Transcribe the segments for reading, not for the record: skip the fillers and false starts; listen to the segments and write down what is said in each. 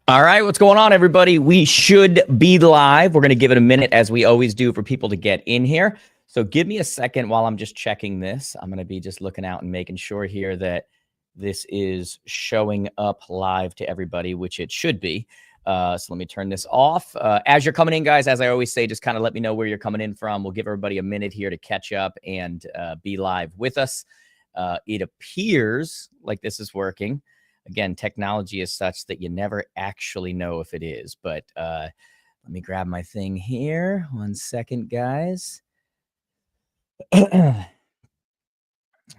All right, what's going on, everybody? We should be live. We're going to give it a minute, as we always do, for people to get in here. So give me a second while I'm just checking this. I'm going to be just looking out and making sure here that this is showing up live to everybody, which it should be. So let me turn this off. As you're coming in, guys, as I always say, just kind of let me know where you're coming in from. We'll give everybody a minute here to catch up and be live with us. It appears like this is working. Again, technology is such that you never actually know if it is. But let me grab my thing here. 1 second, guys. All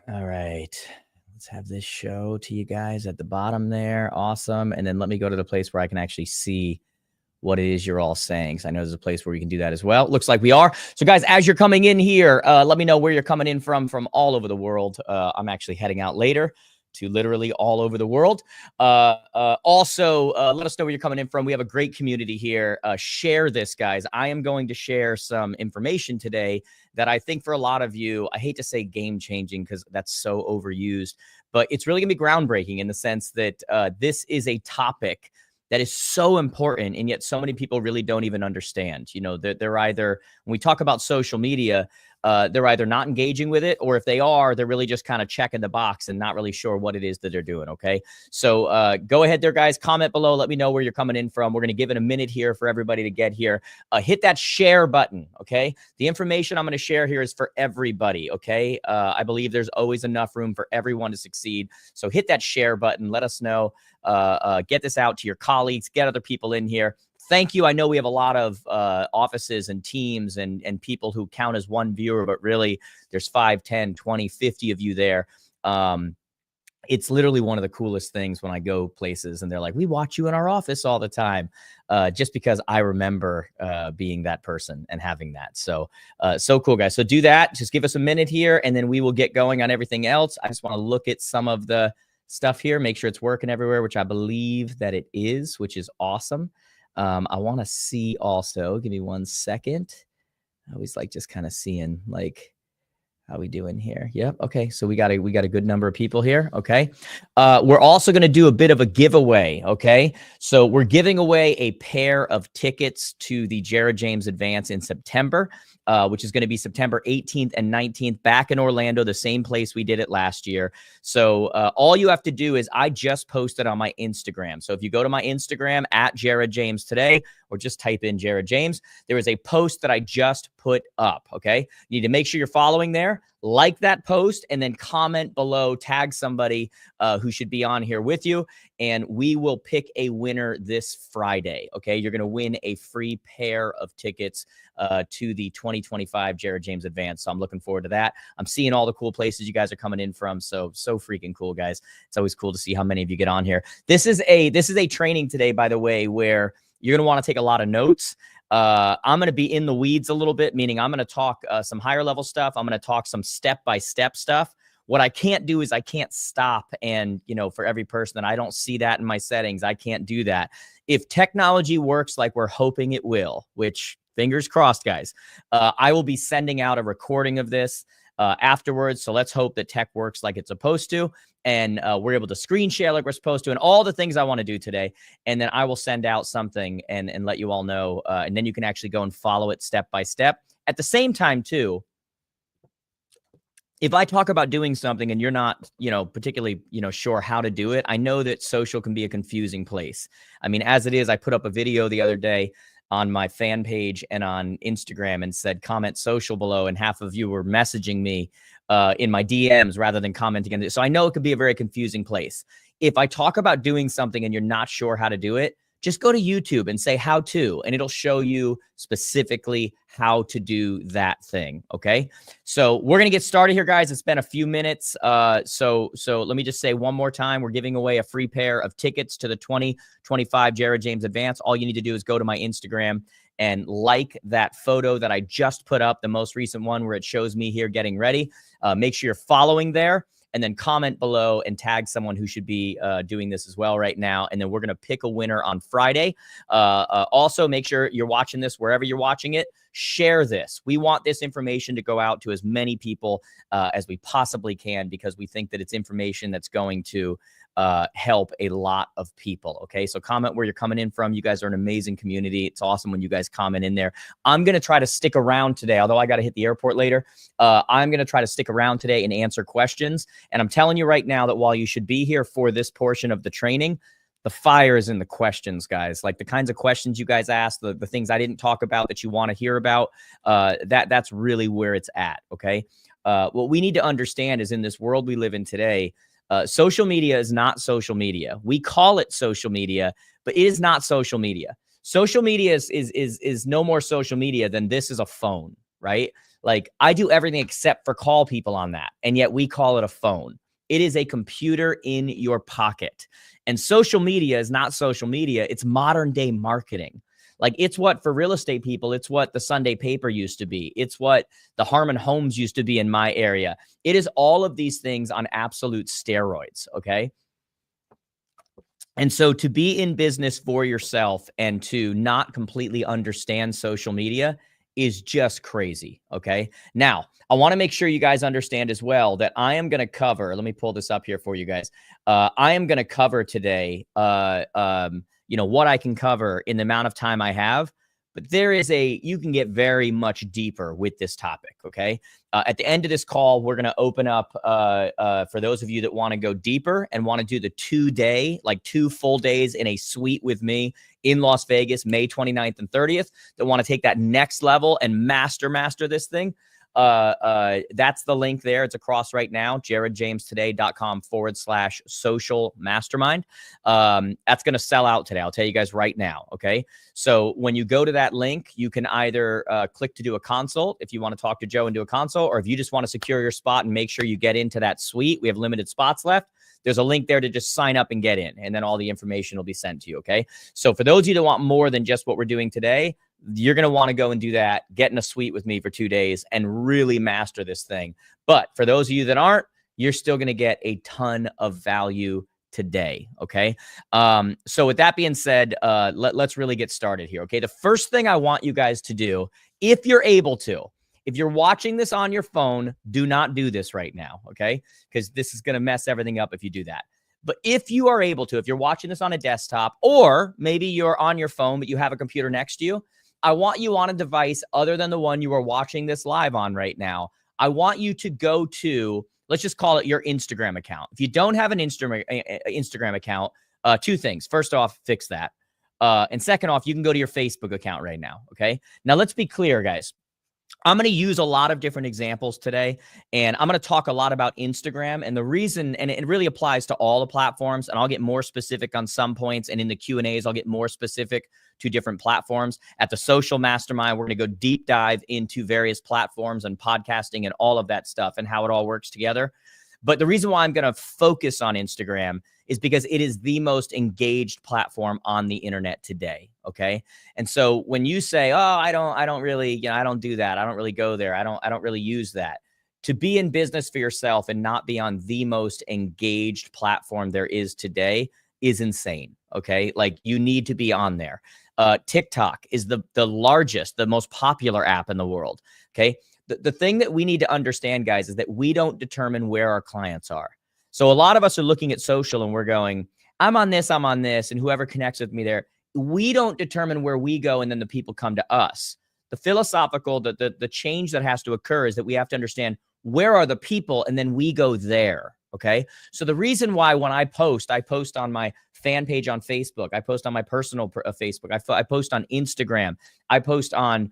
right. Let's have this show to you guys at the bottom there. Awesome. And then let me go to the place where I can actually see what it is you're all saying. So I know there's a place where you can do that as well. Looks like we are. So guys, as you're coming in here, let me know where you're coming in from all over the world. I'm actually heading out later to literally all over the world. Also, let us know where you're coming in from. We have a great community here. Share this, guys. I am going to share some information today that I think for a lot of you, I hate to say game changing because that's so overused, but it's really gonna be groundbreaking in the sense that this is a topic that is so important, and yet so many people really don't even understand. You know, they're either, when we talk about social media, they're either not engaging with it, or if they are, they're really just kind of checking the box and not really sure what it is that they're doing, okay? So go ahead there, guys. Comment below. Let me know where you're coming in from. We're going to give it a minute here for everybody to get here. Hit that share button, okay? The information I'm going to share here is for everybody, okay? I believe there's always enough room for everyone to succeed. So hit that share button. Let us know. Get this out to your colleagues. Get other people in here. Thank you. I know we have a lot of offices and teams and people who count as one viewer, but really there's 5, 10, 20, 50 of you there. It's literally one of the coolest things when I go places and they're like, we watch you in our office all the time, just because I remember being that person and having that. So, so cool, guys. So do that. Just give us a minute here and then we will get going on everything else. I just want to look at some of the stuff here, make sure it's working everywhere, which I believe that it is, which is awesome. I want to see also, give me 1 second. I always like just kind of seeing like how we doing here. Yep. Okay. So we got a good number of people here. Okay. We're also going to do a bit of a giveaway. Okay. So we're giving away a pair of tickets to the Jared James Advance in September, which is going to be September 18th and 19th back in Orlando, the same place we did it last year. So all you have to do is I just posted on my Instagram. So if you go to my Instagram at Jared James today, or just type in Jared James, there is a post that I just put up. Okay. You need to make sure you're following there, like that post, and then comment below, tag somebody who should be on here with you. And we will pick a winner this Friday. Okay. You're going to win a free pair of tickets to the 2025 Jared James Advance. So I'm looking forward to that. I'm seeing all the cool places you guys are coming in from. So freaking cool, guys. It's always cool to see how many of you get on here. This is a training today, by the way, where you're going to want to take a lot of notes. I'm going to be in the weeds a little bit, meaning I'm going to talk some higher level stuff. I'm going to talk some step-by-step stuff. What I can't do is I can't stop. And, you know, for every person that I don't see that in my settings, I can't do that. If technology works like we're hoping it will, which fingers crossed, guys, I will be sending out a recording of this afterwards. So let's hope that tech works like it's supposed to. And we're able to screen share like we're supposed to, and all the things I want to do today. And then I will send out something and let you all know. And then you can actually go and follow it step by step. At the same time, too, if I talk about doing something and you're not, you know, particularly, you know, sure how to do it, I know that social can be a confusing place. I mean, as it is, I put up a video the other day on my fan page and on Instagram and said, comment social below. And half of you were messaging me in my DMs rather than commenting. So I know it could be a very confusing place. If I talk about doing something and you're not sure how to do it, just go to YouTube and say how to, and it'll show you specifically how to do that thing. Okay. So we're going to get started here, guys. It's been a few minutes. So let me just say one more time, we're giving away a free pair of tickets to the 2025 Jared James Advance. All you need to do is go to my Instagram and like that photo that I just put up, the most recent one where it shows me here getting ready. Make sure you're following there. and then comment below and tag someone who should be doing this as well right now. And then we're going to pick a winner on Friday. Also, make sure you're watching this wherever you're watching it. Share this. We want this information to go out to as many people as we possibly can, because we think that it's information that's going to help a lot of people. Okay. So comment where you're coming in from. You guys are an amazing community. It's awesome when you guys comment in there. I'm going to try to stick around today, although I got to hit the airport later. I'm going to try to stick around today and answer questions. And I'm telling you right now that while you should be here for this portion of the training, the fire is in the questions, guys. Like the kinds of questions you guys ask, the things I didn't talk about that you want to hear about, that's really where it's at. Okay. What we need to understand is, in this world we live in today, social media is not social media. We call it social media, but it is not social media. Social media is no more social media than this is a phone, right? Like, I do everything except for call people on that, and yet we call it a phone. It is a computer in your pocket. And social media is not social media. It's modern day marketing. Like, it's what, for real estate people, it's what the Sunday paper used to be. It's what the Harmon Homes used to be in my area. It is all of these things on absolute steroids. Okay. And so to be in business for yourself and to not completely understand social media is just crazy. Okay. Now, I want to make sure you guys understand as well that I am going to cover, let me pull this up here for you guys. I am going to cover today, what I can cover in the amount of time I have, but you can get very much deeper with this topic. Okay. At the end of this call, we're going to open up, for those of you that want to go deeper and want to do the 2-day, like 2 full days in a suite with me in Las Vegas, May 29th and 30th, that want to take that next level and master this thing. That's the link there. It's across right now, jaredjamestoday.com/social mastermind. That's going to sell out today. I'll tell you guys right now. Okay. So when you go to that link, you can either click to do a consult if you want to talk to Joe and do a consult, or if you just want to secure your spot and make sure you get into that suite, we have limited spots left. There's a link there to just sign up and get in, and then all the information will be sent to you. Okay. So for those of you that want more than just what we're doing today, you're going to want to go and do that, get in a suite with me for 2 days and really master this thing. But for those of you that aren't, you're still going to get a ton of value today. Okay. So with that being said, let's really get started here. Okay. The first thing I want you guys to do, if you're able to, if you're watching this on your phone, do not do this right now. Okay. Because this is going to mess everything up if you do that. But if you are able to, if you're watching this on a desktop, or maybe you're on your phone, but you have a computer next to you, I want you on a device other than the one you are watching this live on right now. I want you to go to, let's just call it your Instagram account. If you don't have an Instagram account, 2 things. First off, fix that. And second off, you can go to your Facebook account right now. Okay. Now let's be clear, guys. I'm going to use a lot of different examples today, and I'm going to talk a lot about Instagram. And the reason, and it really applies to all the platforms, and I'll get more specific on some points. And in the Q&As, I'll get more specific to different platforms. At the Social Mastermind, we're going to go deep dive into various platforms and podcasting and all of that stuff and how it all works together. But the reason why I'm going to focus on Instagram is because it is the most engaged platform on the internet today. Okay. And so when you say, oh, I don't really, I don't do that. I don't really go there. I don't really use that. To be in business for yourself and not be on the most engaged platform there is today is insane. Okay. Like, you need to be on there. TikTok is the largest, the most popular app in the world. Okay. The thing that we need to understand, guys, is that we don't determine where our clients are. So a lot of us are looking at social and we're going, I'm on this, and whoever connects with me there. We don't determine where we go, and then the people come to us. The philosophical, the change that has to occur is that we have to understand, where are the people, and then we go there. Okay. So the reason why when I post on my fan page on Facebook, I post on my personal Facebook, I post on Instagram, I post on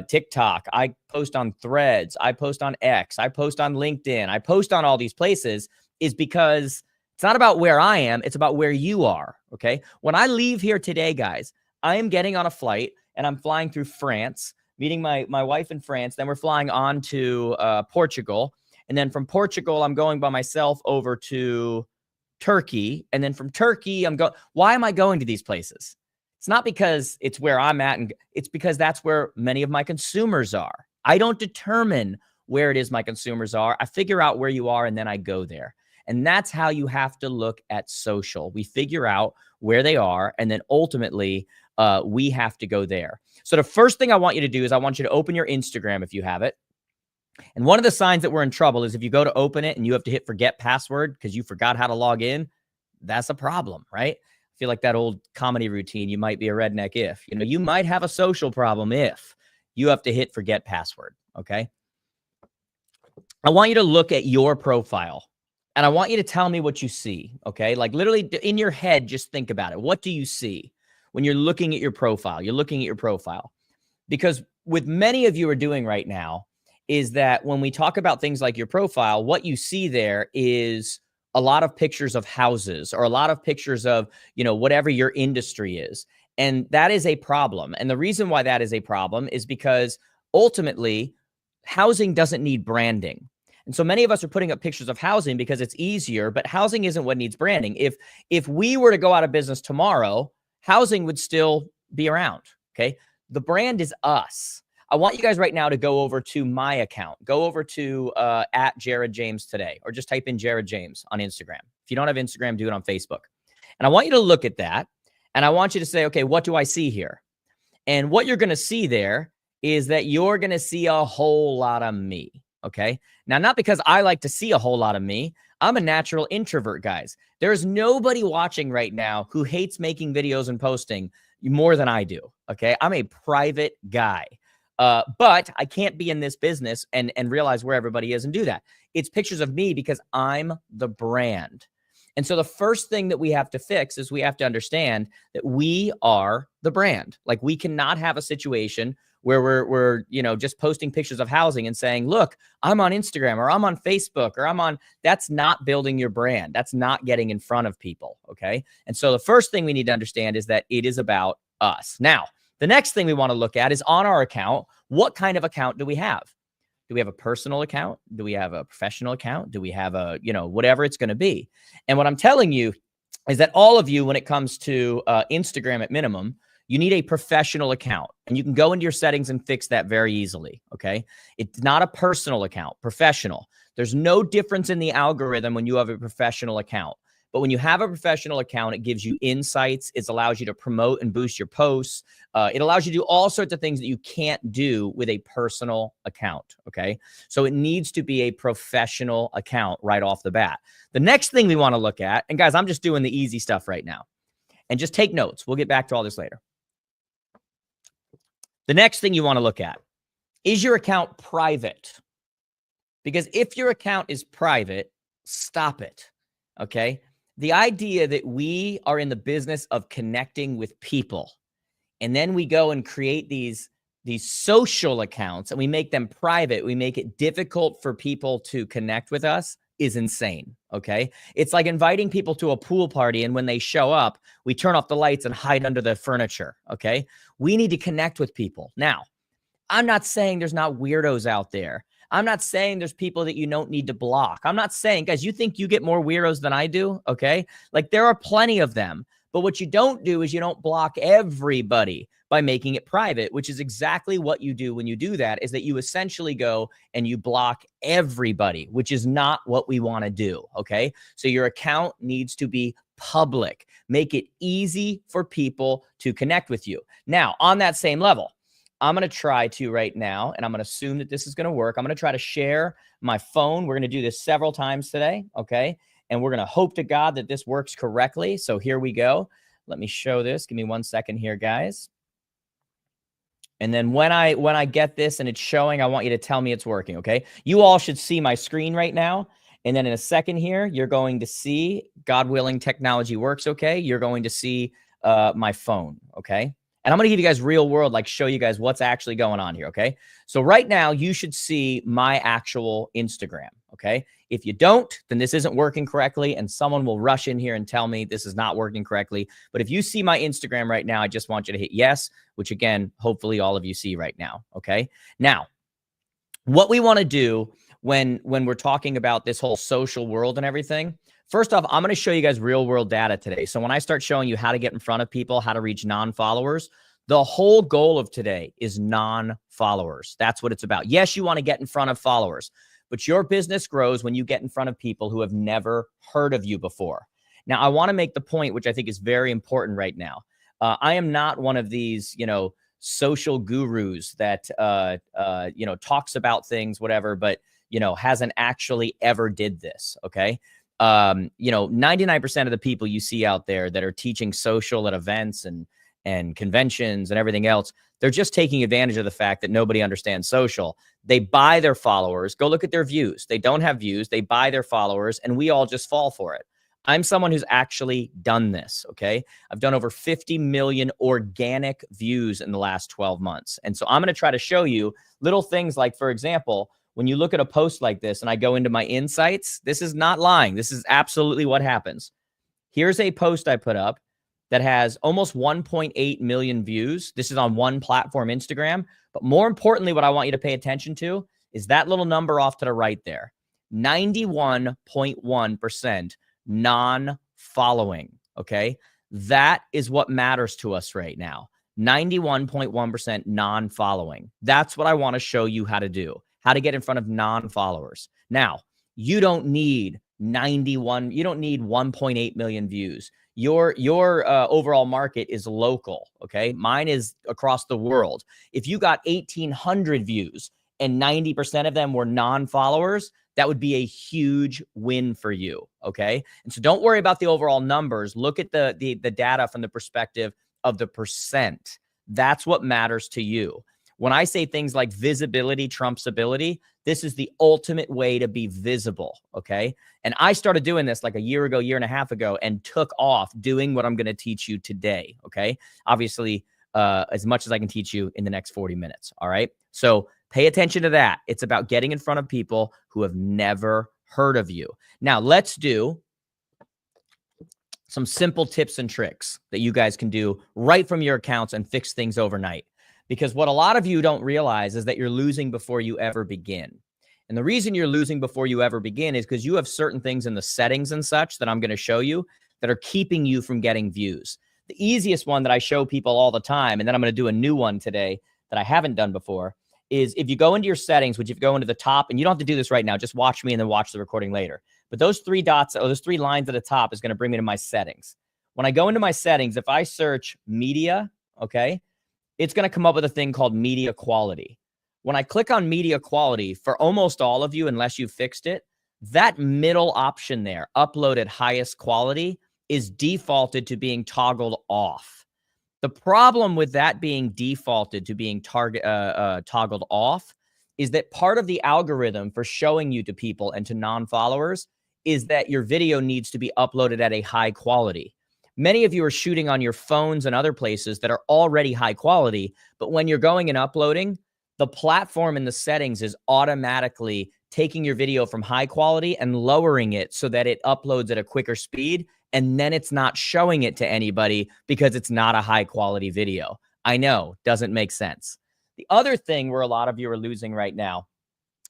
TikTok, I post on Threads, I post on X, I post on LinkedIn, I post on all these places, is because it's not about where I am, it's about where you are. Okay. When I leave here today, guys, I am getting on a flight and I'm flying through France, meeting my wife in France. Then we're flying on to Portugal. And then from Portugal, I'm going by myself over to Turkey. And then from Turkey, why am I going to these places? It's not because it's where I'm at, and it's because that's where many of my consumers are. I don't determine where it is my consumers are. I figure out where you are, and then I go there. And that's how you have to look at social. We figure out where they are, and then ultimately we have to go there. So the first thing I want you to do is I want you to open your Instagram if you have it. And one of the signs that we're in trouble is if you go to open it and you have to hit forget password because you forgot how to log in, that's a problem, right? I feel like that old comedy routine, you might be a redneck if. You might have a social problem if you have to hit forget password, okay? I want you to look at your profile, and I want you to tell me what you see, okay? Like literally in your head, just think about it. What do you see when you're looking at your profile? You're looking at your profile. Because what many of you are doing right now is that when we talk about things like your profile, what you see there is a lot of pictures of houses or a lot of pictures of, whatever your industry is. And that is a problem. And the reason why that is a problem is because ultimately housing doesn't need branding. And so many of us are putting up pictures of housing because it's easier, but housing isn't what needs branding. If we were to go out of business tomorrow, housing would still be around, okay? The brand is us. I want you guys right now to go over to my account. Go over to at Jared James today, or just type in Jared James on Instagram. If you don't have Instagram, do it on Facebook. And I want you to look at that, and I want you to say, okay, what do I see here? And what you're going to see there is that you're going to see a whole lot of me, okay? Now, not because I like to see a whole lot of me. I'm a natural introvert, guys. There's nobody watching right now who hates making videos and posting more than I do, okay? I'm a private guy. But I can't be in this business and realize where everybody is and do that. It's pictures of me because I'm the brand. And so the first thing that we have to fix is we have to understand that we are the brand. Like we cannot have a situation where we're just posting pictures of housing and saying, look, I'm on Instagram or I'm on Facebook or that's not building your brand. That's not getting in front of people. Okay. And so the first thing we need to understand is that it is about us. Now, the next thing we want to look at is on our account, what kind of account do we have? Do we have a personal account? Do we have a professional account? Do we have a, whatever it's going to be? And what I'm telling you is that all of you, when it comes to Instagram at minimum, you need a professional account, and you can go into your settings and fix that very easily. Okay. It's not a personal account, professional. There's no difference in the algorithm when you have a professional account. But when you have a professional account, it gives you insights. It allows you to promote and boost your posts. It allows you to do all sorts of things that you can't do with a personal account, okay? So it needs to be a professional account right off the bat. The next thing we want to look at, and guys, I'm just doing the easy stuff right now. And just take notes. We'll get back to all this later. The next thing you want to look at, is your account private? Because if your account is private, stop it, okay? The idea that we are in the business of connecting with people, and then we go and create these social accounts and we make them private, we make it difficult for people to connect with us, is insane, okay? It's like inviting people to a pool party, and when they show up, we turn off the lights and hide under the furniture, okay? We need to connect with people. Now, I'm not saying there's not weirdos out there. I'm not saying there's people that you don't need to block. I'm not saying, guys, you think you get more weirdos than I do, okay? Like there are plenty of them. But what you don't do is you don't block everybody by making it private, which is exactly what you do when you do that, is that you essentially go and you block everybody, which is not what we want to do, okay? So your account needs to be public. Make it easy for people to connect with you. Now, on that same level, I'm going to try to right now, and I'm going to assume that this is going to work. I'm going to try to share my phone. We're going to do this several times today, okay? And we're going to hope to God that this works correctly. So here we go. Let me show this. Give me 1 second here, guys. And then when I get this and it's showing, I want you to tell me it's working, okay? You all should see my screen right now. And then in a second here, you're going to see, God willing, technology works, okay? You're going to see my phone, okay? And I'm going to give you guys real world, like show you guys what's actually going on here, okay? So right now, you should see my actual Instagram, okay? If you don't, then this isn't working correctly, and someone will rush in here and tell me this is not working correctly. But if you see my Instagram right now, I just want you to hit yes, which again, hopefully all of you see right now, okay? Now, what we want to do when we're talking about this whole social world and everything, first off, I'm going to show you guys real world data today. So when I start showing you how to get in front of people, how to reach non-followers, The whole goal of today is non-followers. That's what it's about. Yes, you want to get in front of followers, but your business grows when you get in front of people who have never heard of you before. Now, I want to make the point, which I think is very important right now. I am not one of these, social gurus that, talks about things, whatever, but, hasn't actually ever did this. Okay. 99% of the people you see out there that are teaching social at events and conventions and everything else, they're just taking advantage of the fact that nobody understands social. They buy their followers. Go look at their views. They don't have views. They buy their followers, and we all just fall for it. I'm someone who's actually done this, okay? I've done over 50 million organic views in the last 12 months. And so I'm going to try to show you little things like, for example, when you look at a post like this and I go into my insights, this is not lying. This is absolutely what happens. Here's a post I put up that has almost 1.8 million views. This is on one platform, Instagram. But more importantly, what I want you to pay attention to is that little number off to the right there. 91.1% non-following, okay? That is what matters to us right now. 91.1% non-following. That's what I want to show you how to do, how to get in front of non-followers. Now, you don't need 1.8 million views. Your overall market is local, okay? Mine is across the world. If you got 1,800 views and 90% of them were non-followers, that would be a huge win for you, okay? And so don't worry about the overall numbers. Look at the data from the perspective of the percent. That's what matters to you. When I say things like visibility trumps ability, this is the ultimate way to be visible, okay? And I started doing this like a year and a half ago, and took off doing what I'm going to teach you today, okay? Obviously, as much as I can teach you in the next 40 minutes, all right? So pay attention to that. It's about getting in front of people who have never heard of you. Now, let's do some simple tips and tricks that you guys can do right from your accounts and fix things overnight. Because what a lot of you don't realize is that you're losing before you ever begin. And the reason you're losing before you ever begin is because you have certain things in the settings and such that I'm going to show you that are keeping you from getting views. The easiest one that I show people all the time, and then I'm going to do a new one today that I haven't done before, is if you go into your settings, which if you go into the top, and you don't have to do this right now, just watch me and then watch the recording later. But those three dots, or those three lines at the top is going to bring me to my settings. When I go into my settings, if I search media, okay, it's going to come up with a thing called media quality. When I click on media quality, for almost all of you, unless you fixed it, that middle option there, uploaded highest quality, is defaulted to being toggled off. The problem with that being defaulted to being toggled off is that part of the algorithm for showing you to people and to non-followers is that your video needs to be uploaded at a high quality. Many of you are shooting on your phones and other places that are already high quality, but when you're going and uploading, the platform in the settings is automatically taking your video from high quality and lowering it so that it uploads at a quicker speed, and then it's not showing it to anybody because it's not a high quality video. I know, doesn't make sense. The other thing where a lot of you are losing right now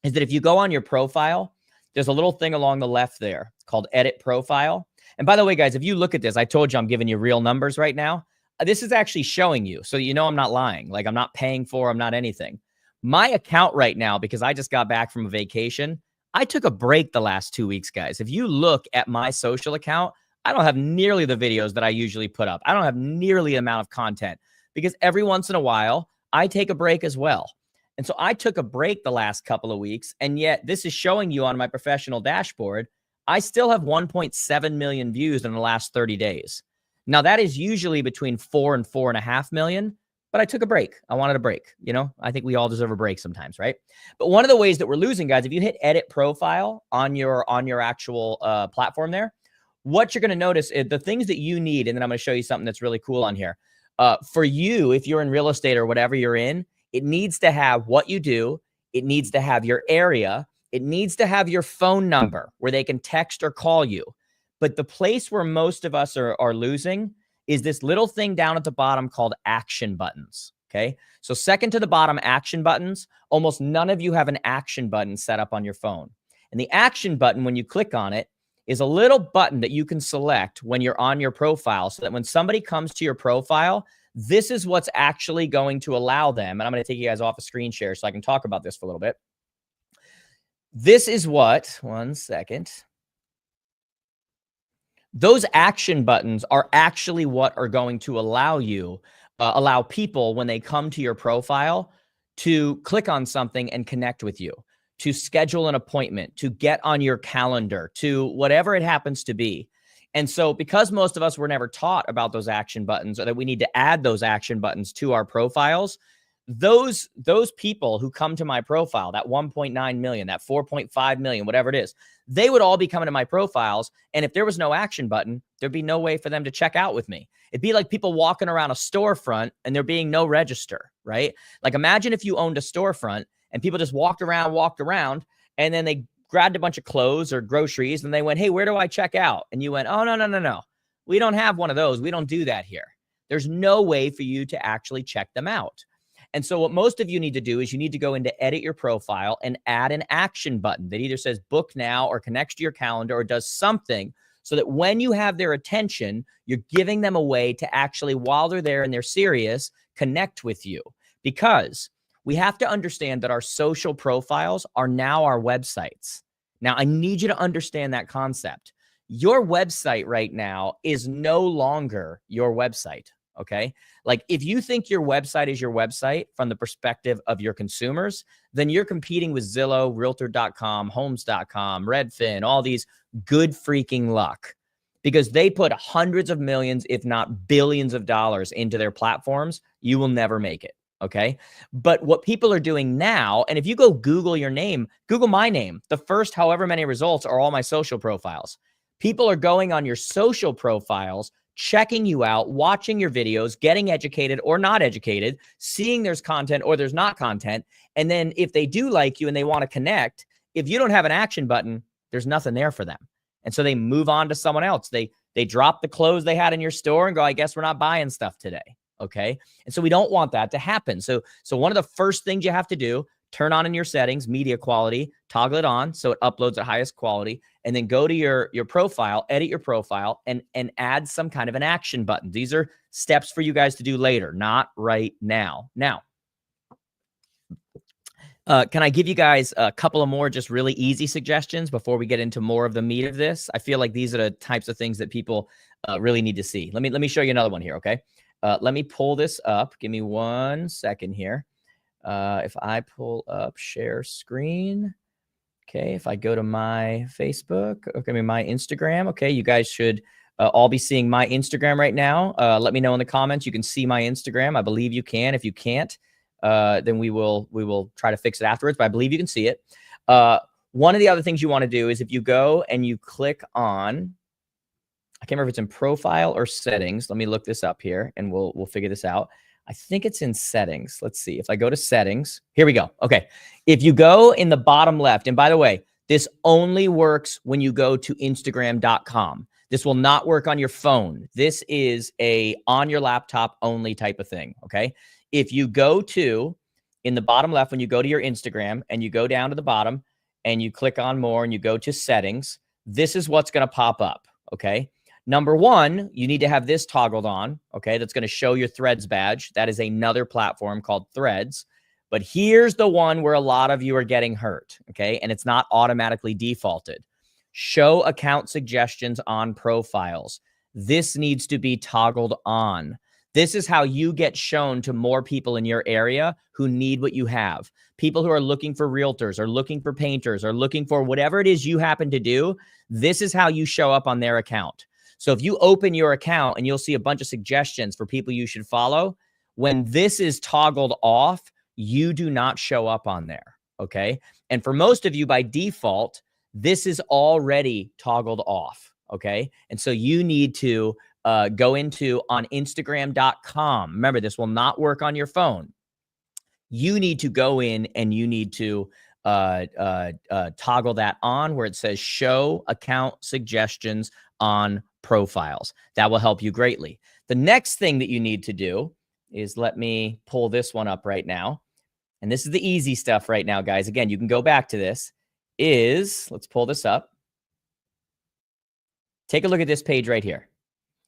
is that if you go on your profile, there's a little thing along the left there called Edit Profile. And by the way, guys, if you look at this, I told you I'm giving you real numbers right now. This is actually showing you, so you know I'm not lying. Like, I'm not paying for, I'm not anything. My account right now, because I just got back from a vacation, I took a break the last 2 weeks, guys. If you look at my social account, I don't have nearly the videos that I usually put up. I don't have nearly the amount of content because every once in a while, I take a break as well. And so I took a break the last couple of weeks, and yet this is showing you on my professional dashboard, I still have 1.7 million views in the last 30 days. Now, that is usually between 4 and 4.5 million, but I took a break. I wanted a break. You know, I think we all deserve a break sometimes, right? But one of the ways that we're losing, guys, if you hit Edit Profile on your actual platform there, what you're going to notice is the things that you need, and then I'm going to show you something that's really cool on here. For you, if you're in real estate or whatever you're in, it needs to have what you do. It needs to have your area. It needs to have your phone number where they can text or call you. But the place where most of us are losing is this little thing down at the bottom called action buttons, okay? So second to the bottom, action buttons. Almost none of you have an action button set up on your phone. And the action button, when you click on it, is a little button that you can select when you're on your profile so that when somebody comes to your profile, This is what's actually going to allow them, and I'm going to take you guys off a screen share so I can talk about this for a little bit. This is what, one second. Those action buttons are actually what are going to allow you, allow people when they come to your profile to click on something and connect with you, to schedule an appointment, to get on your calendar, to whatever it happens to be. And so because most of us were never taught about those action buttons, or that we need to add those action buttons to our profiles, those people who come to my profile, that 1.9 million, that 4.5 million, whatever it is, they would all be coming to my profiles. And if there was no action button, there'd be no way for them to check out with me. It'd be like people walking around a storefront and there being no register, right? Like imagine if you owned a storefront and people just walked around, and then they grabbed a bunch of clothes or groceries and they went, hey, where do I check out? And you went, oh, no. We don't have one of those. We don't do that here. There's no way for you to actually check them out. And so what most of you need to do is you need to go into edit your profile and add an action button that either says book now or connects to your calendar or does something so that when you have their attention, you're giving them a way to actually, while they're there and they're serious, connect with you. Because we have to understand that our social profiles are now our websites. Now, I need you to understand that concept. Your website right now is no longer your website. Okay. Like if you think your website is your website from the perspective of your consumers, then you're competing with Zillow, Realtor.com, Homes.com, Redfin, all these good freaking luck, because they put hundreds of millions, if not billions of dollars into their platforms. You will never make it. Okay. But what people are doing now, and if you go Google your name, Google my name, the first however many results are all my social profiles. People are going on your social profiles, checking you out, watching your videos, getting educated or not educated, seeing there's content or there's not content. And then if they do like you and they want to connect, if you don't have an action button, there's nothing there for them. And so they move on to someone else. They drop the clothes they had in your store and go, I guess we're not buying stuff today. Okay. And so we don't want that to happen. So one of the first things you have to do, turn on in your settings, media quality, toggle it on so it uploads at highest quality, and then go to your profile, edit your profile, and add some kind of an action button. These are steps for you guys to do later, not right now. Now, can I give you guys a couple of more just really easy suggestions before we get into more of the meat of this? I feel like these are the types of things that people really need to see. Let me show you another one here, okay? Let me pull this up. Give me 1 second here. If I pull up share screen, okay, if I go to my Facebook, okay, my Instagram, okay, you guys should all be seeing my Instagram right now. Let me know in the comments. You can see my Instagram. I believe you can. If you can't, then we will try to fix it afterwards, but I believe you can see it. One of the other things you want to do is if you go and you click on, I can't remember if it's in profile or settings. Let me look this up here and we'll figure this out. I think it's in settings. Let's see. If I go to settings, here we go. Okay. If you go in the bottom left, and by the way, this only works when you go to Instagram.com. This will not work on your phone. This is a on your laptop only type of thing. Okay. If you go to in the bottom left, when you go to your Instagram and you go down to the bottom and you click on more and you go to settings, this is what's going to pop up. Okay. Number one, you need to have this toggled on, okay? That's going to show your Threads badge. That is another platform called Threads. But here's the one where a lot of you are getting hurt, okay? And it's not automatically defaulted. Show account suggestions on profiles. This needs to be toggled on. This is how you get shown to more people in your area who need what you have. People who are looking for realtors or looking for painters or looking for whatever it is you happen to do. This is how you show up on their account. So if you open your account and you'll see a bunch of suggestions for people you should follow, when this is toggled off, you do not show up on there, okay? And for most of you, by default, this is already toggled off, okay? And so you need to go into on Instagram.com. Remember, this will not work on your phone. You need to go in and you need to toggle that on where it says show account suggestions on profiles. That will help you greatly. The next thing that you need to do is, let me pull this one up right now. And this is the easy stuff right now, guys. Again, you can go back to this. Let's pull this up. Take a look at this page right here.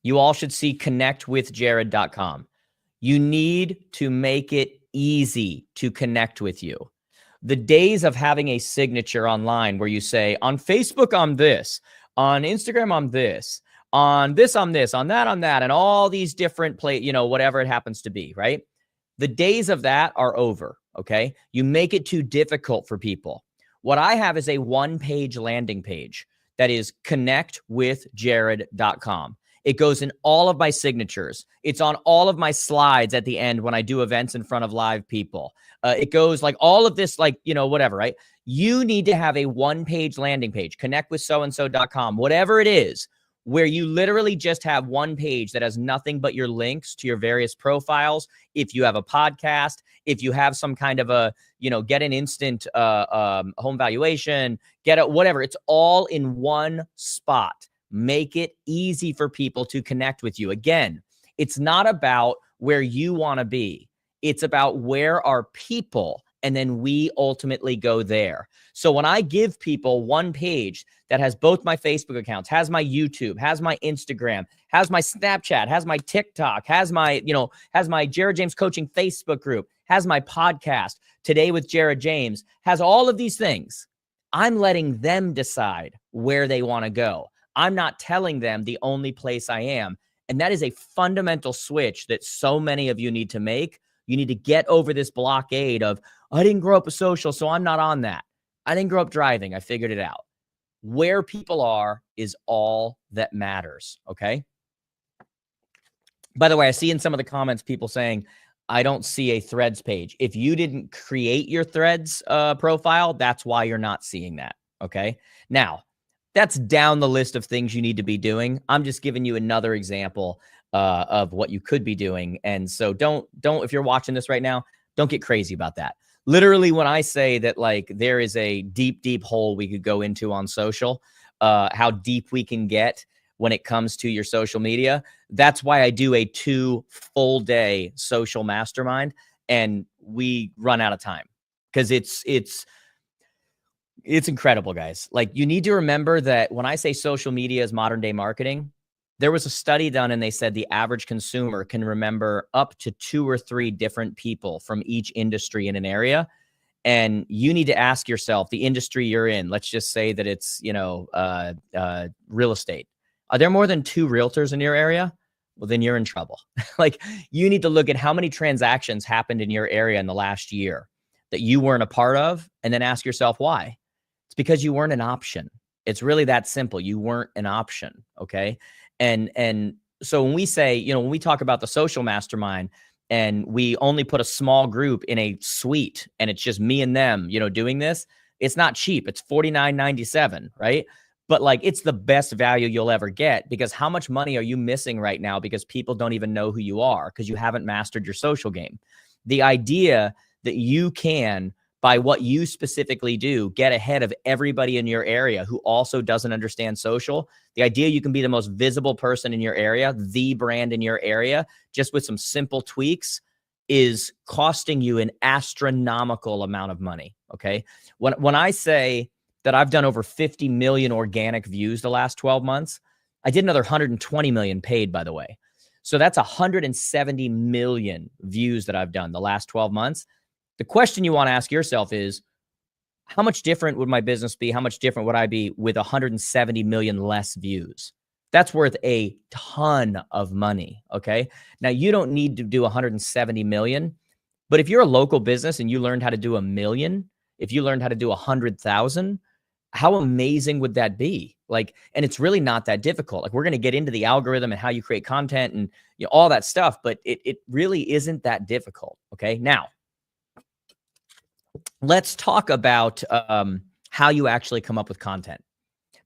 You all should see connectwithjared.com. You need to make it easy to connect with you. The days of having a signature online where you say, on Facebook, I'm this, on Instagram, I'm this, on this, I'm this, on that, I'm that, and all these different whatever it happens to be, right? The days of that are over, okay? You make it too difficult for people. What I have is a one-page landing page that is connectwithjared.com. It goes in all of my signatures. It's on all of my slides at the end when I do events in front of live people. It goes like all of this, whatever, right? You need to have a one-page landing page, connectwithsoandso.com, whatever it is, where you literally just have one page that has nothing but your links to your various profiles. If you have a podcast, if you have some kind of a, get an instant home valuation, get it, whatever, it's all in one spot. Make it easy for people to connect with you. Again, it's not about where you want to be. It's about where are people, and then we ultimately go there. So when I give people one page that has both my Facebook accounts, has my YouTube, has my Instagram, has my Snapchat, has my TikTok, has my Jared James Coaching Facebook group, has my podcast, Today with Jared James, has all of these things, I'm letting them decide where they want to go. I'm not telling them the only place I am. And that is a fundamental switch that so many of you need to make. You need to get over this blockade of, I didn't grow up with social, so I'm not on that. I didn't grow up driving. I figured it out. Where people are is all that matters, okay? By the way, I see in some of the comments people saying, I don't see a Threads page. If you didn't create your Threads profile, that's why you're not seeing that, okay? Now, that's down the list of things you need to be doing. I'm just giving you another example of what you could be doing. And so don't, if you're watching this right now, don't get crazy about that. Literally, when I say that, like, there is a deep, deep hole we could go into on social, how deep we can get when it comes to your social media, that's why I do a 2 full day social mastermind, and we run out of time because it's incredible, guys. Like, you need to remember that when I say social media is modern day marketing, there was a study done and they said the average consumer can remember up to 2 or 3 different people from each industry in an area. And you need to ask yourself, the industry you're in, let's just say that it's, real estate. Are there more than 2 realtors in your area? Well, then you're in trouble. Like, you need to look at how many transactions happened in your area in the last year that you weren't a part of, and then ask yourself why. It's because you weren't an option. It's really that simple. You weren't an option. Okay. And so when we say, when we talk about the social mastermind and we only put a small group in a suite and it's just me and them, doing this, it's not cheap. It's $49.97, right? But like, it's the best value you'll ever get, because how much money are you missing right now because people don't even know who you are because you haven't mastered your social game? The idea that you can, by what you specifically do, get ahead of everybody in your area who also doesn't understand social. The idea you can be the most visible person in your area, the brand in your area, just with some simple tweaks, is costing you an astronomical amount of money, okay? When I say that I've done over 50 million organic views the last 12 months, I did another 120 million paid, by the way. So that's 170 million views that I've done the last 12 months. The question you want to ask yourself is, how much different would my business be? How much different would I be with 170 million less views? That's worth a ton of money, okay? Now, you don't need to do 170 million, but if you're a local business and you learned how to do 1 million, if you learned how to do 100,000, how amazing would that be? Like, and it's really not that difficult. Like, we're going to get into the algorithm and how you create content and all that stuff, but it really isn't that difficult, okay? Now, let's talk about how you actually come up with content,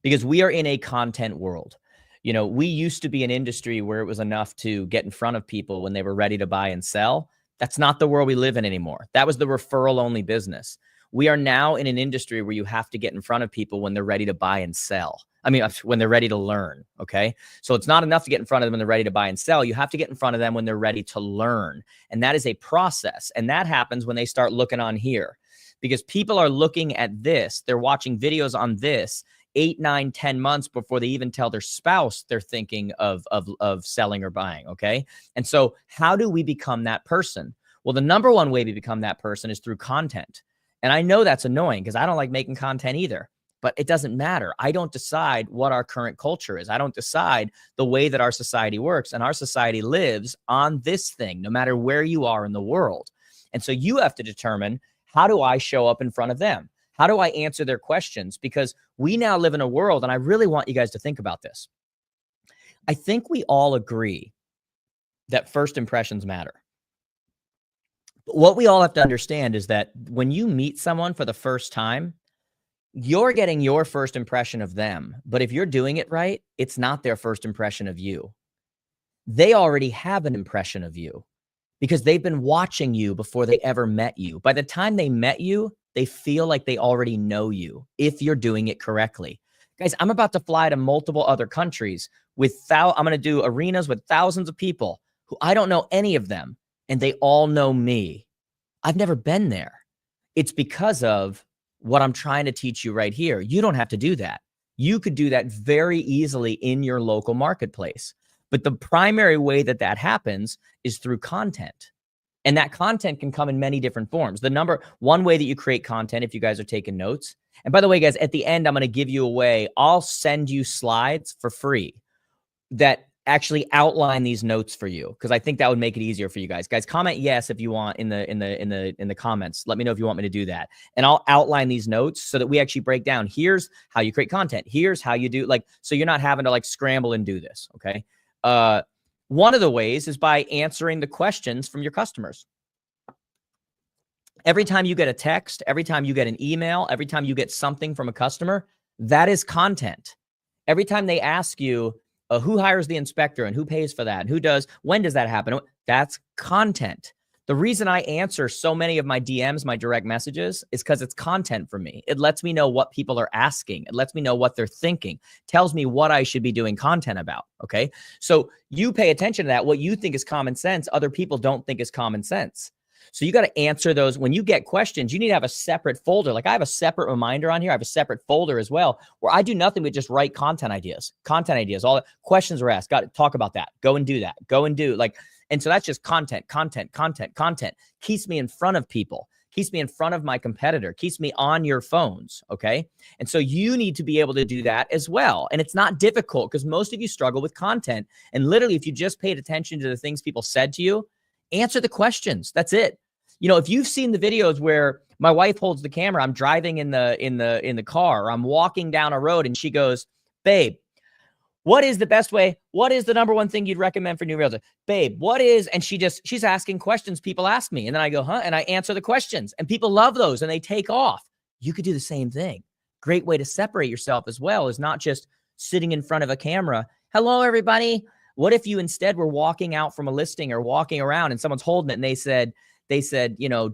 because we are in a content world. We used to be an industry where it was enough to get in front of people when they were ready to buy and sell. That's not the world we live in anymore. That was the referral only business. We are now in an industry where you have to get in front of people when they're ready to buy and sell. I mean, when they're ready to learn. Okay. So it's not enough to get in front of them when they're ready to buy and sell. You have to get in front of them when they're ready to learn. And that is a process. And that happens when they start looking on here, because people are looking at this. They're watching videos on this 8, 9, 10 months before they even tell their spouse they're thinking of selling or buying. Okay. And so how do we become that person? Well, the number one way to become that person is through content. And I know that's annoying because I don't like making content either, but it doesn't matter. I don't decide what our current culture is. I don't decide the way that our society works. And our society lives on this thing, no matter where you are in the world. And so you have to determine, how do I show up in front of them? How do I answer their questions? Because we now live in a world, and I really want you guys to think about this. I think we all agree that first impressions matter. But what we all have to understand is that when you meet someone for the first time, you're getting your first impression of them. But if you're doing it right, it's not their first impression of you. They already have an impression of you because they've been watching you before they ever met you. By the time they met you, they feel like they already know you if you're doing it correctly. Guys, I'm about to fly to multiple other countries I'm going to do arenas with thousands of people who I don't know any of them, and they all know me. I've never been there. It's because of what I'm trying to teach you right here. You don't have to do that. You could do that very easily in your local marketplace. But the primary way that that happens is through content. And that content can come in many different forms. One way that you create content, if you guys are taking notes. And by the way, guys, at the end, I'm going to give you away. I'll send you slides for free that actually outline these notes for you, because I think that would make it easier for you guys. Guys, comment yes if you want in the comments. Let me know if you want me to do that. And I'll outline these notes so that we actually break down. Here's how you create content. Here's how you do, so you're not having to scramble and do this. Okay. One of the ways is by answering the questions from your customers. Every time you get a text, every time you get an email, every time you get something from a customer, that is content. Every time they ask you who hires the inspector and who pays for that and when does that happen? That's content. The reason I answer so many of my DMs, my direct messages, is because it's content for me. It lets me know what people are asking. It lets me know what they're thinking. Tells me what I should be doing content about, okay? So you pay attention to that. What you think is common sense, other people don't think is common sense. So you got to answer those. When you get questions, you need to have a separate folder. I have a separate reminder on here. I have a separate folder as well, where I do nothing but just write content ideas, all the questions are asked. Got to talk about that. Go and do that. Go and do and so that's just content. Keeps me in front of people, keeps me in front of my competitor, keeps me on your phones. Okay. And so you need to be able to do that as well. And it's not difficult because most of you struggle with content. And literally, if you just paid attention to the things people said to you, answer the questions. That's it. If you've seen the videos where my wife holds the camera, I'm driving in the car, or I'm walking down a road and she goes, babe, what is the best way? What is the number one thing you'd recommend for new realtors? Babe, what is, and she's asking questions people ask me. And then I go, huh? And I answer the questions and people love those and they take off. You could do the same thing. Great way to separate yourself as well is not just sitting in front of a camera. Hello, everybody. What if you instead were walking out from a listing or walking around and someone's holding it and they said,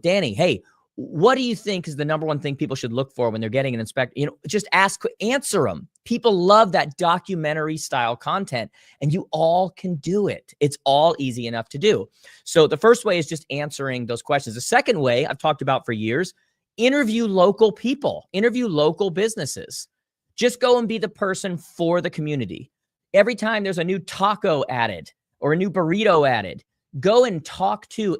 Danny, hey, what do you think is the number one thing people should look for when they're getting an inspector? Just answer them. People love that documentary style content and you all can do it. It's all easy enough to do. So the first way is just answering those questions. The second way I've talked about for years, interview local people, interview local businesses. Just go and be the person for the community. Every time there's a new taco added or a new burrito added, go and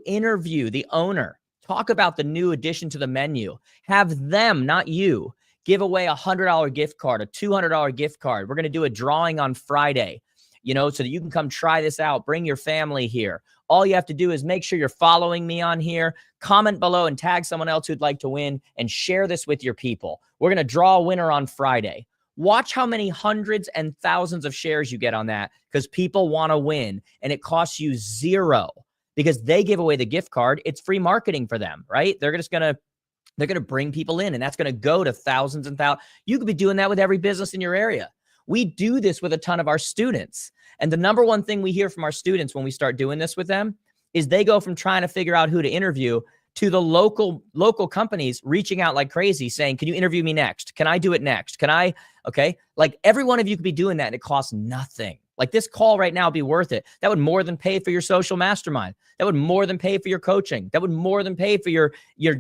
interview the owner. Talk about the new addition to the menu. Have them, not you, give away a $100 gift card, a $200 gift card. We're going to do a drawing on Friday, so that you can come try this out. Bring your family here. All you have to do is make sure you're following me on here, comment below and tag someone else who'd like to win, and share this with your people. We're going to draw a winner on Friday. Watch how many hundreds and thousands of shares you get on that, because people want to win and it costs you zero because they give away the gift card. It's free marketing for them, right? They're going to bring people in and that's going to go to thousands and thousands. You could be doing that with every business in your area. We do this with a ton of our students. And the number one thing we hear from our students when we start doing this with them is they go from trying to figure out who to interview to the local companies reaching out like crazy saying, can you interview me next? Can I do it next? Okay. Every one of you could be doing that and it costs nothing. This call right now would be worth it. That would more than pay for your social mastermind. That would more than pay for your coaching. That would more than pay for your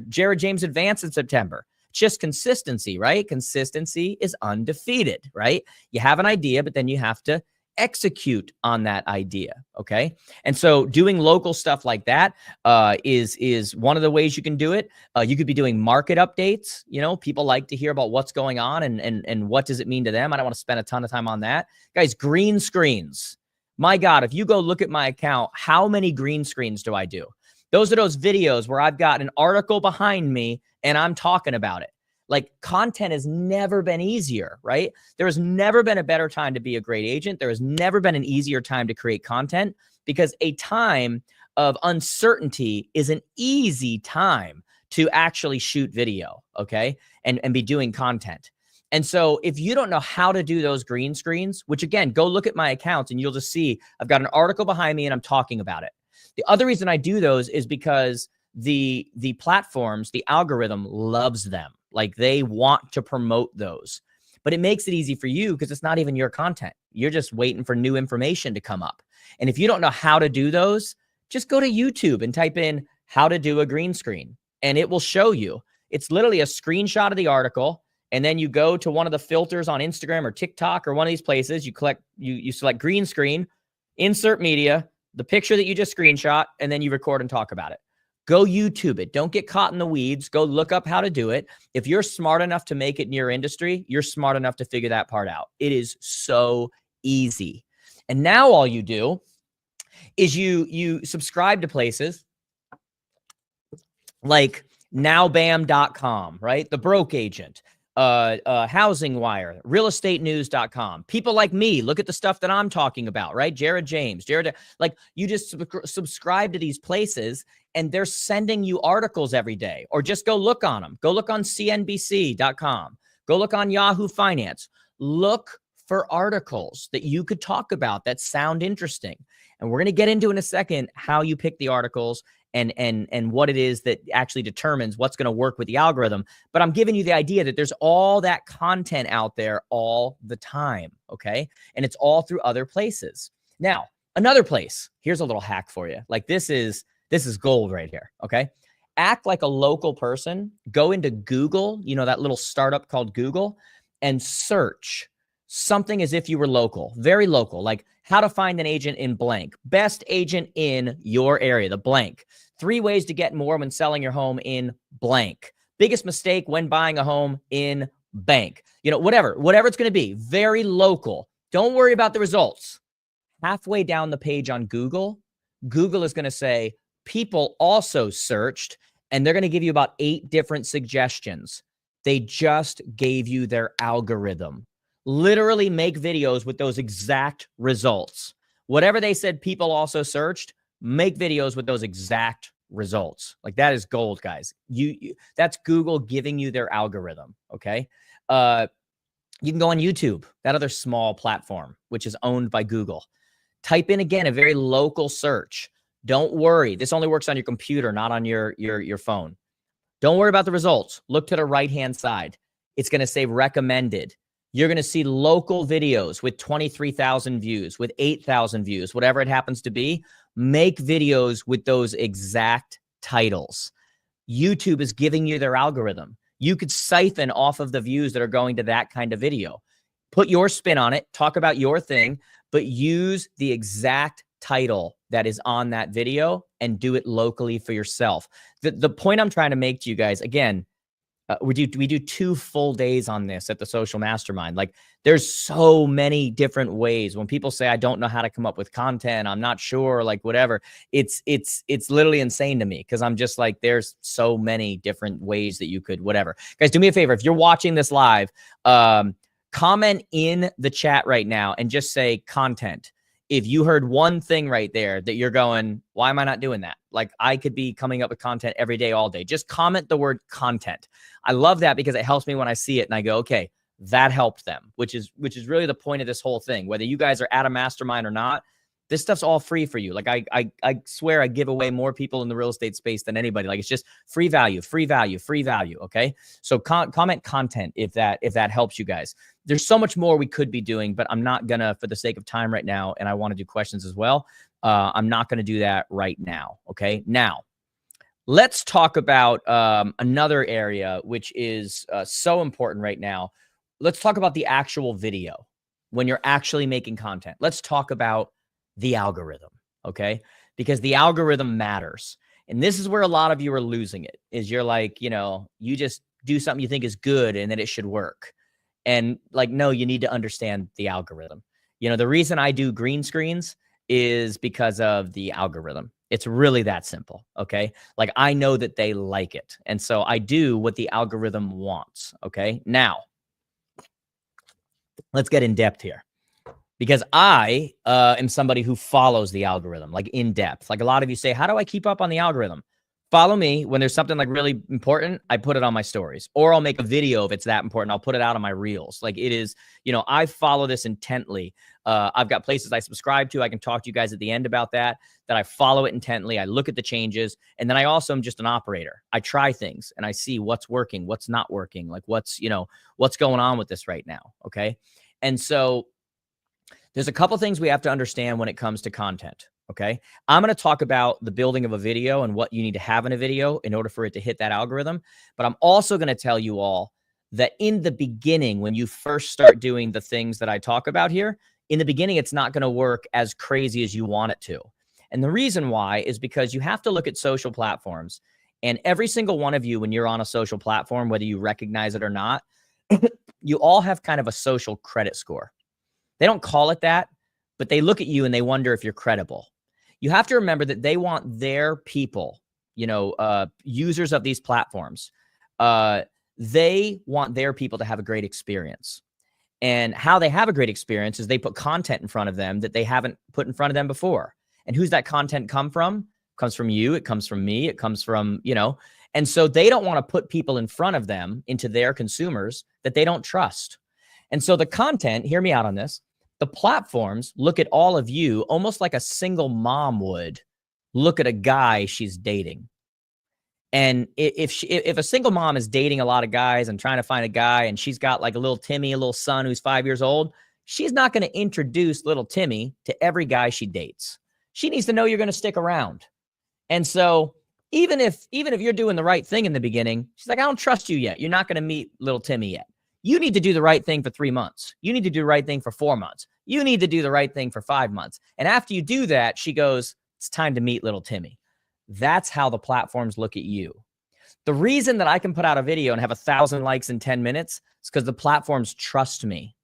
Jared James advance in September. just consistency, right? Consistency is undefeated, right? You have an idea, but then you have to execute on that idea. Okay. And so doing local stuff like that is one of the ways you can do it. You could be doing market updates. You know, people like to hear about what's going on and what does it mean to them. I don't want to spend a ton of time on that. Guys, green screens. My God, if you go look at my account, how many green screens do I do? Those are those videos where I've got an article behind me and I'm talking about it. Like, content has never been easier, right? There has never been a better time to be a great agent. There has never been an easier time to create content, because a time of uncertainty is an easy time to actually shoot video, okay? And be doing content. And so if you don't know how to do those green screens, which again, go look at my accounts and you'll just see I've got an article behind me and I'm talking about it. The other reason I do those is because the platforms, the algorithm loves them. Like, they want to promote those, but it makes it easy for you because it's not even your content. You're just waiting for new information to come up. And if you don't know how to do those, just go to YouTube and type in how to do a green screen and it will show you. It's literally a screenshot of the article. And then you go to one of the filters on Instagram or TikTok or one of these places, you select green screen, insert media, the picture that you just screenshot, and then you record and talk about it. Go YouTube it. Don't get caught in the weeds. Go look up how to do it. If you're smart enough to make it in your industry, you're smart enough to figure that part out. It is so easy. And now all you do is you subscribe to places like nowbam.com, right? The Broke Agent, Housing Wire, realestatenews.com. People like me, look at the stuff that I'm talking about, right? Jared James, like, you just subscribe to these places and they're sending you articles every day, or just go look on them. Go look on cnbc.com. Go look on Yahoo Finance. Look for articles that you could talk about that sound interesting. And we're going to get into in a second how you pick the articles and what it is that actually determines what's going to work with the algorithm. But I'm giving you the idea that there's all that content out there all the time, okay? And it's all through other places. Now, another place, here's a little hack for you. Like, this is gold right here, okay? Act like a local person. Go into Google, you know, that little startup called Google, and search something as if you were local, very local, like how to find an agent in blank, best agent in your area, the blank, 3 ways to get more when selling your home in blank, biggest mistake when buying a home in bank, you know, whatever it's going to be, very local. Don't worry about the results. Halfway down the page on Google, Google is going to say people also searched, and they're going to give you about 8 different suggestions. They just gave you their algorithm. Literally make videos with those exact results. Whatever they said people also searched, make videos with those exact results. Like, that is gold, guys. That's Google giving you their algorithm, okay? You can go on YouTube, that other small platform, which is owned by Google. Type in, again, a very local search. Don't worry. This only works on your computer, not on your phone. Don't worry about the results. Look to the right-hand side. It's going to say recommended. You're going to see local videos with 23,000 views, with 8,000 views, whatever it happens to be. Make videos with those exact titles. YouTube is giving you their algorithm. You could siphon off of the views that are going to that kind of video. Put your spin on it, talk about your thing, but use the exact title that is on that video and do it locally for yourself. The point I'm trying to make to you guys, again, we do 2 full days on this at the Social Mastermind. Like, there's so many different ways. When people say, I don't know how to come up with content, I'm not sure, like, whatever, it's literally insane to me, because I'm just like, there's so many different ways that you could, whatever. Guys, do me a favor. If you're watching this live, comment in the chat right now and just say content. If you heard one thing right there that you're going, why am I not doing that? Like, I could be coming up with content every day, all day. Just comment the word content. I love that because it helps me when I see it and I go, okay, that helped them, which is really the point of this whole thing. Whether you guys are at a mastermind or not, this stuff's all free for you. Like, I swear I give away more people in the real estate space than anybody. Like, it's just free value, free value, free value. Okay. So comment content if that helps you guys. There's so much more we could be doing, but I'm not gonna, for the sake of time right now, and I want to do questions as well. I'm not going to do that right now. Okay. Now, let's talk about another area which is so important right now. Let's talk about the actual video when you're actually making content. Let's talk about the algorithm, okay? Because the algorithm matters. And this is where a lot of you are losing it, is you're like, you just do something you think is good and then it should work. And like, no, you need to understand the algorithm. The reason I do green screens is because of the algorithm. It's really that simple, okay? Like, I know that they like it. And so I do what the algorithm wants, okay? Now, let's get in depth here, because I am somebody who follows the algorithm, like in depth. Like a lot of you say, how do I keep up on the algorithm? Follow me. When there's something like really important, I put it on my stories, or I'll make a video if it's that important. I'll put it out on my reels. Like it is, I follow this intently. I've got places I subscribe to. I can talk to you guys at the end about that I follow it intently. I look at the changes. And then I also am just an operator. I try things and I see what's working, what's not working, like what's going on with this right now. Okay. And so there's a couple things we have to understand when it comes to content. Okay. I'm going to talk about the building of a video and what you need to have in a video in order for it to hit that algorithm. But I'm also going to tell you all that in the beginning, when you first start doing the things that I talk about here, in the beginning, it's not going to work as crazy as you want it to. And the reason why is because you have to look at social platforms, and every single one of you, when you're on a social platform, whether you recognize it or not, you all have kind of a social credit score. They don't call it that, but they look at you and they wonder if you're credible. You have to remember that they want their people, users of these platforms. They want their people to have a great experience. And how they have a great experience is they put content in front of them that they haven't put in front of them before. And who's that content come from? It comes from you. It comes from me. It comes from, and so they don't want to put people in front of them, into their consumers, that they don't trust. And so the content, hear me out on this, the platforms look at all of you almost like a single mom would look at a guy she's dating. And if a single mom is dating a lot of guys and trying to find a guy, and she's got like a little Timmy, a little son who's 5 years old, she's not going to introduce little Timmy to every guy she dates. She needs to know you're going to stick around. And so even if you're doing the right thing in the beginning, she's like, I don't trust you yet. You're not going to meet little Timmy yet. You need to do the right thing for 3 months. You need to do the right thing for 4 months. You need to do the right thing for 5 months. And after you do that, she goes, it's time to meet little Timmy. That's how the platforms look at you. The reason that I can put out a video and have 1,000 likes in 10 minutes is because the platforms trust me.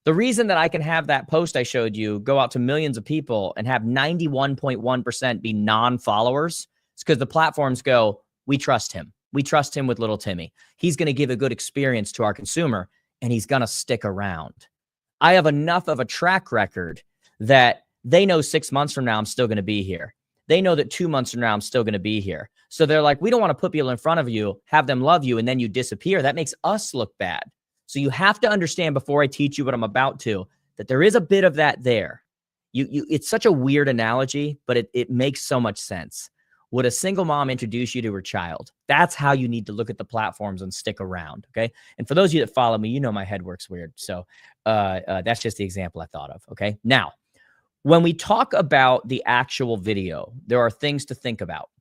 The reason that I can have that post I showed you go out to millions of people and have 91.1% be non-followers is because the platforms go, we trust him. We trust him with little Timmy. He's going to give a good experience to our consumer, and he's going to stick around. I have enough of a track record that they know 6 months from now I'm still going to be here. They know that 2 months from now I'm still going to be here. So they're like, we don't want to put people in front of you, have them love you, and then you disappear. That makes us look bad. So you have to understand before I teach you what I'm about to, that there is a bit of that there. It's such a weird analogy, but it makes so much sense. Would a single mom introduce you to her child? That's how you need to look at the platforms and stick around, okay? And for those of you that follow me, you know my head works weird. So that's just the example I thought of, okay? Now, when we talk about the actual video, there are things to think about.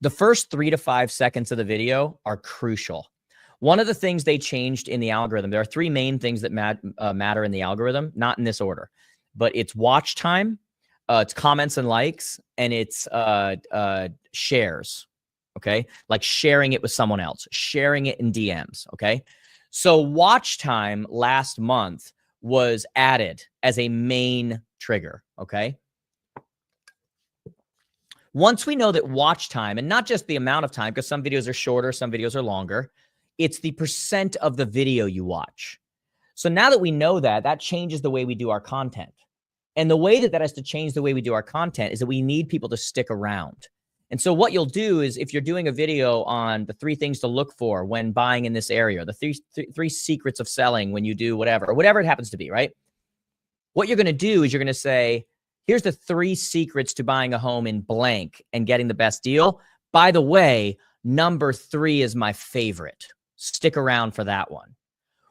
The first 3 to 5 seconds of the video are crucial. One of the things they changed in the algorithm, there are 3 main things that matter in the algorithm, not in this order, but it's watch time, it's comments and likes, and it's shares, okay? Like sharing it with someone else, sharing it in DMs, okay? So watch time last month was added as a main trigger, okay? Once we know that watch time, and not just the amount of time, because some videos are shorter, some videos are longer, it's the percent of the video you watch. So now that we know that, that changes the way we do our content. And the way that that has to change the way we do our content is that we need people to stick around. And so what you'll do is, if you're doing a video on the 3 things to look for when buying in this area, the three secrets of selling when you do whatever, or whatever it happens to be, right? What you're going to do is you're going to say, here's the 3 secrets to buying a home in blank and getting the best deal. By the way, number 3 is my favorite. Stick around for that one.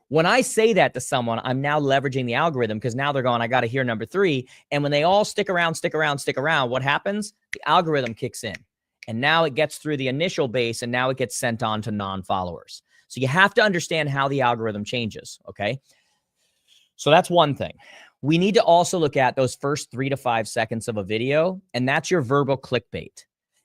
When I say that to someone, I'm now leveraging the algorithm, because now they're going, I got to hear number 3. And when they all stick around, what happens? The algorithm kicks in. And now it gets through the initial base, and now it gets sent on to non-followers. So you have to understand how the algorithm changes, okay? So that's one thing. We need to also look at those first 3 to 5 seconds of a video, and that's your verbal clickbait.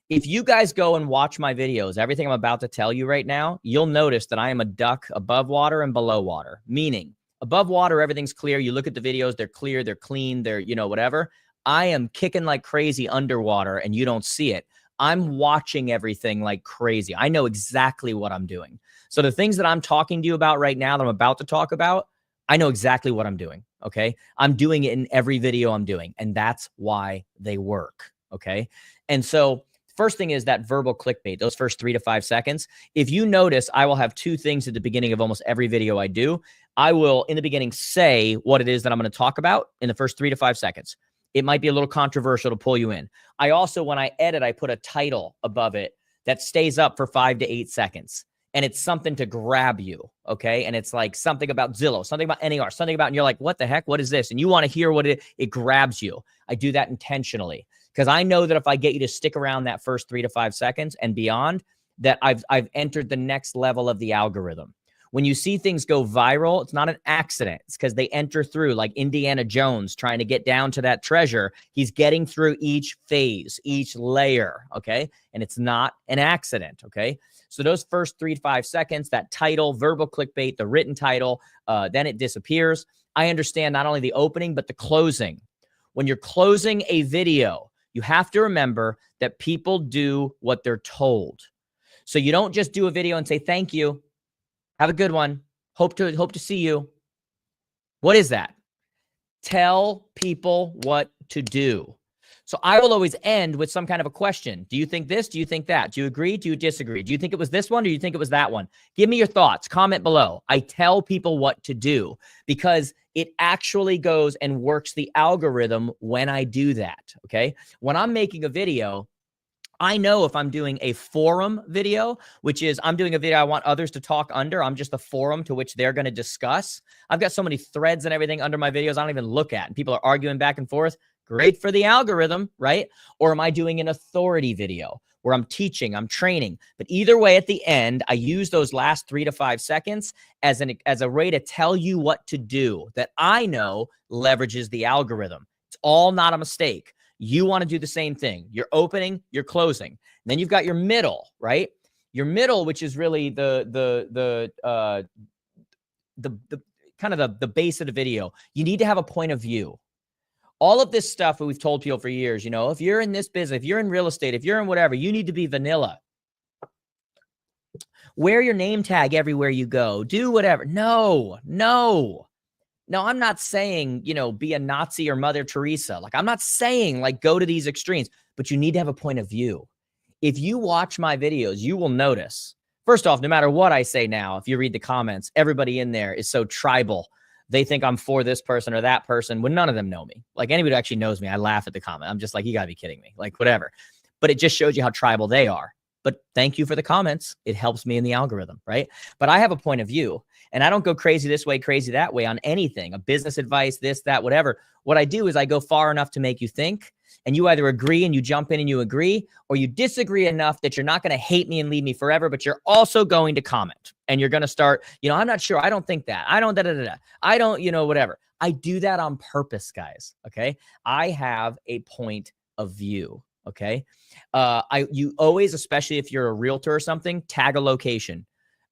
If you guys go and watch my videos, everything I'm about to tell you right now, you'll notice that I am a duck above water and below water, meaning above water, everything's clear. You look at the videos, they're clear, they're clean, they're, you know, whatever. I am kicking like crazy underwater and you don't see it. I'm watching everything like crazy. I know exactly what I'm doing. So the things that I'm talking to you about right now that I'm about to talk about, I know exactly what I'm doing, okay? I'm doing it in every video I'm doing, and that's why they work, okay? And so first thing is that verbal clickbait, those first 3 to 5 seconds. If you notice, I will have 2 things at the beginning of almost every video I do. I will, in the beginning, say what it is that I'm going to talk about in the first 3 to 5 seconds. It might be a little controversial to pull you in. I also, when I edit, I put a title above it that stays up for 5 to 8 seconds. And it's something to grab you, okay? And it's like something about Zillow, something about NAR, something about, and you're like, what the heck? What is this? And you want to hear what it grabs you. I do that intentionally because I know that if I get you to stick around that first 3 to 5 seconds and beyond, that I've entered the next level of the algorithm. When you see things go viral, it's not an accident. It's because they enter through, like Indiana Jones trying to get down to that treasure. He's getting through each phase, each layer, okay? And it's not an accident, okay? So those first 3 to 5 seconds, that title, verbal clickbait, the written title, then it disappears. I understand not only the opening, but the closing. When you're closing a video, you have to remember that people do what they're told. So you don't just do a video and say, thank you. Have a good one. Hope to see you. What is that? Tell people what to do. So I will always end with some kind of a question. Do you think this? Do you think that? Do you agree? Do you disagree? Do you think it was this one? Or do you think it was that one? Give me your thoughts. Comment below. I tell people what to do because it actually goes and works the algorithm when I do that, okay? When I'm making a video, I know if I'm doing a forum video, which is I'm doing a video I want others to talk under. I'm just a forum to which they're going to discuss. I've got so many threads and everything under my videos I don't even look at. And people are arguing back and forth. Great for the algorithm, right? Or am I doing an authority video where I'm teaching, I'm training? But either way, at the end, I use those last 3 to 5 seconds as a way to tell you what to do that I know leverages the algorithm. It's all not a mistake. You want to do the same thing. You're opening, you're closing. And then you've got your middle, right? Your middle, which is really the kind of the base of the video. You need to have a point of view. All of this stuff that we've told people for years, you know, if you're in this business, if you're in real estate, if you're in whatever, you need to be vanilla. Wear your name tag everywhere you go. Do whatever. No. Now, I'm not saying, you know, be a Nazi or Mother Teresa. Like, I'm not saying, like, go to these extremes, but you need to have a point of view. If you watch my videos, you will notice, first off, no matter what I say now, if you read the comments, everybody in there is so tribal. They think I'm for this person or that person when none of them know me. Like, anybody who actually knows me, I laugh at the comment. I'm just like, you gotta be kidding me. Like, whatever. But it just shows you how tribal they are. But thank you for the comments. It helps me in the algorithm, right? But I have a point of view. And I don't go crazy this way, crazy that way on anything, a business advice, this, that, whatever. What I do is I go far enough to make you think, and you either agree and you jump in and you agree, or you disagree enough that you're not going to hate me and leave me forever, but you're also going to comment. And you're going to start, you know, I'm not sure. I don't think that. I don't, I don't, you know, whatever. I do that on purpose, guys. Okay. I have a point of view. Okay. You always, especially if you're a realtor or something, tag a location.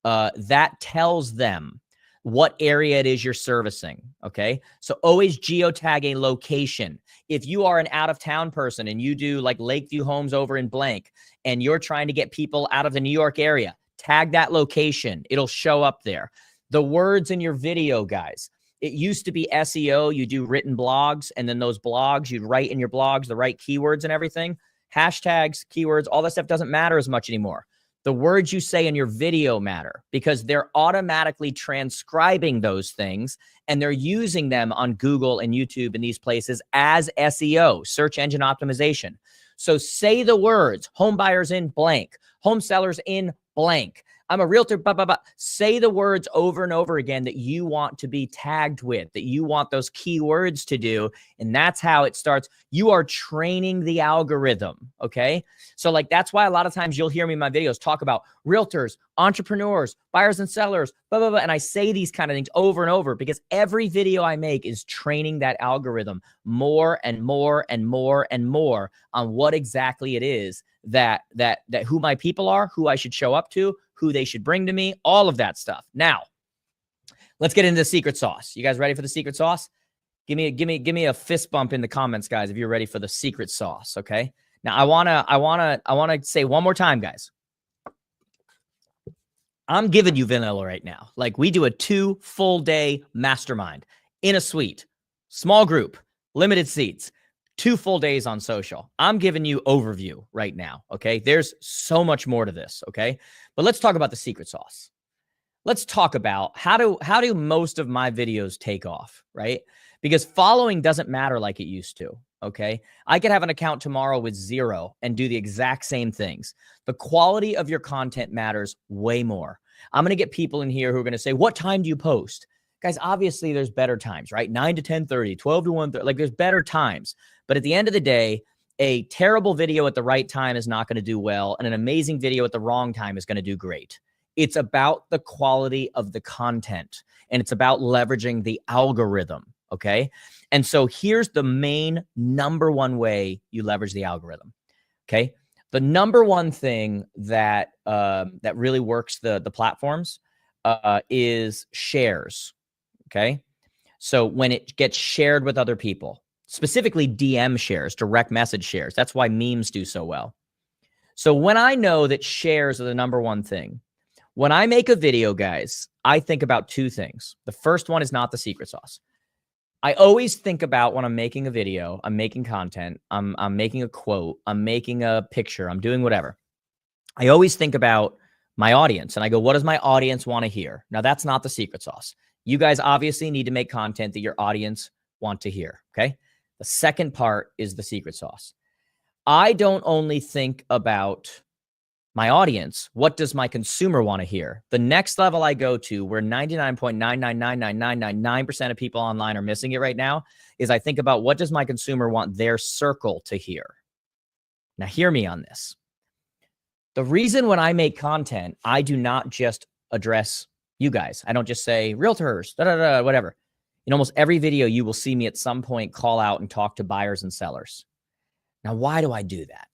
That tells them what area it is you're servicing. Okay. So always geotag a location. If you are an out of town person and you do like Lakeview Homes over in blank and you're trying to get people out of the New York area, tag that location. It'll show up there. The words in your video, guys. It used to be SEO. You do written blogs, and then those blogs, you'd write in your blogs the right keywords and everything. Hashtags, keywords, all that stuff doesn't matter as much anymore. The words you say in your video matter because they're automatically transcribing those things and they're using them on Google and YouTube and these places as SEO, search engine optimization. So say the words, home buyers in blank, home sellers in blank. I'm a realtor, blah, blah, blah. Say the words over and over again that you want to be tagged with, that you want those keywords to do. And that's how it starts. You are training the algorithm. Okay. So like, that's why a lot of times you'll hear me in my videos talk about realtors, entrepreneurs, buyers and sellers, blah, blah, blah. And I say these kind of things over and over because every video I make is training that algorithm more and more and more and more on what exactly it is that who my people are, who I should show up to, who they should bring to me, all of that stuff. Now, let's get into the secret sauce. You guys ready for the secret sauce? Give me a fist bump in the comments, guys, if you're ready for the secret sauce, okay? Now, I wanna say one more time, guys. I'm giving you vanilla right now. Like, we do a 2 full day mastermind in a suite, small group, limited seats. 2 full days on social. I'm giving you overview right now, okay? There's so much more to this, okay? But let's talk about the secret sauce. Let's talk about how do most of my videos take off, right? Because following doesn't matter like it used to, okay? I could have an account tomorrow with 0 and do the exact same things. The quality of your content matters way more. I'm going to get people in here who are going to say, what time do you post? Guys, obviously there's better times, right? 9 to 10:30, 12 to 1:30, like there's better times. But at the end of the day, a terrible video at the right time is not going to do well, and an amazing video at the wrong time is going to do great. It's about the quality of the content, and it's about leveraging the algorithm, okay? And so here's the main number one way you leverage the algorithm, okay? The number one thing that that really works the platforms is shares, okay? So when it gets shared with other people, specifically DM shares, direct message shares. That's why memes do so well. So when I know that shares are the number one thing, when I make a video, guys, I think about 2 things. The first one is not the secret sauce. I always think about when I'm making a video, I'm making content, I'm making a quote, I'm making a picture, I'm doing whatever. I always think about my audience and I go, what does my audience want to hear? Now, that's not the secret sauce. You guys obviously need to make content that your audience want to hear, okay? The second part is the secret sauce. I don't only think about my audience. What does my consumer want to hear? The next level I go to, where 99.9999999% of people online are missing it right now, is I think about what does my consumer want their circle to hear? Now, hear me on this. The reason when I make content, I do not just address you guys. I don't just say realtors, whatever. In almost every video, you will see me at some point call out and talk to buyers and sellers. Now, why do I do that?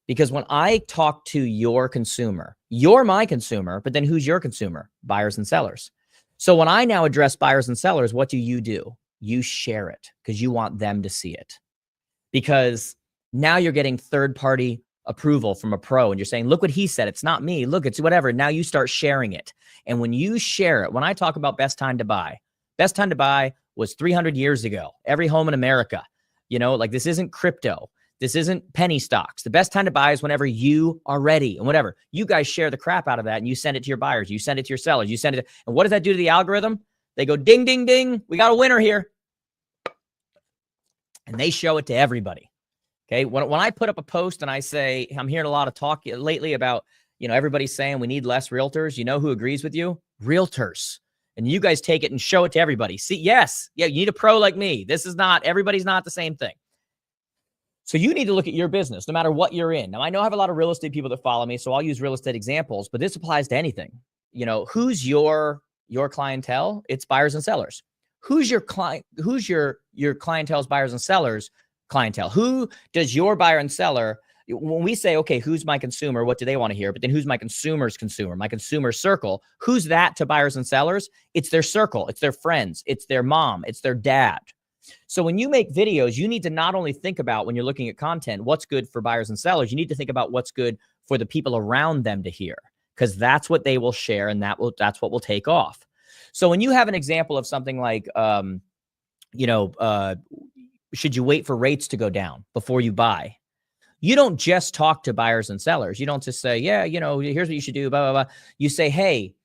Because when I talk to your consumer, you're my consumer, but then who's your consumer? Buyers and sellers. So when I now address buyers and sellers, what do? You share it because you want them to see it. Because now you're getting third-party approval from a pro and you're saying, look what he said. It's not me. Look, it's whatever. Now you start sharing it. And when you share it, when I talk about best time to buy was 300 years ago. Every home in America, like this isn't crypto. This isn't penny stocks. The best time to buy is whenever you are ready and whatever. You guys share the crap out of that and you send it to your buyers. You send it to your sellers. And what does that do to the algorithm? They go, ding, ding, ding. We got a winner here. And they show it to everybody. Okay. When I put up a post and I say, I'm hearing a lot of talk lately about, everybody's saying we need less realtors. You know who agrees with you? Realtors. And you guys take it and show it to everybody. See, yes. Yeah. You need a pro like me. Everybody's not the same thing. So you need to look at your business, no matter what you're in. Now, I know I have a lot of real estate people that follow me, so I'll use real estate examples, but this applies to anything. Who's your clientele? It's buyers and sellers. Who's your client? Who's your clientele's buyers and sellers clientele? Who does your buyer and seller, when we say, okay, who's my consumer? What do they want to hear? But then who's my consumer's consumer? My consumer circle. Who's that to buyers and sellers? It's their circle. It's their friends. It's their mom. It's their dad. So when you make videos, you need to not only think about, when you're looking at content, what's good for buyers and sellers, you need to think about what's good for the people around them to hear, because that's what they will share and that's what will take off. So when you have an example of something like, should you wait for rates to go down before you buy? You don't just talk to buyers and sellers. You don't just say, yeah, here's what you should do, blah, blah, blah. You say, hey,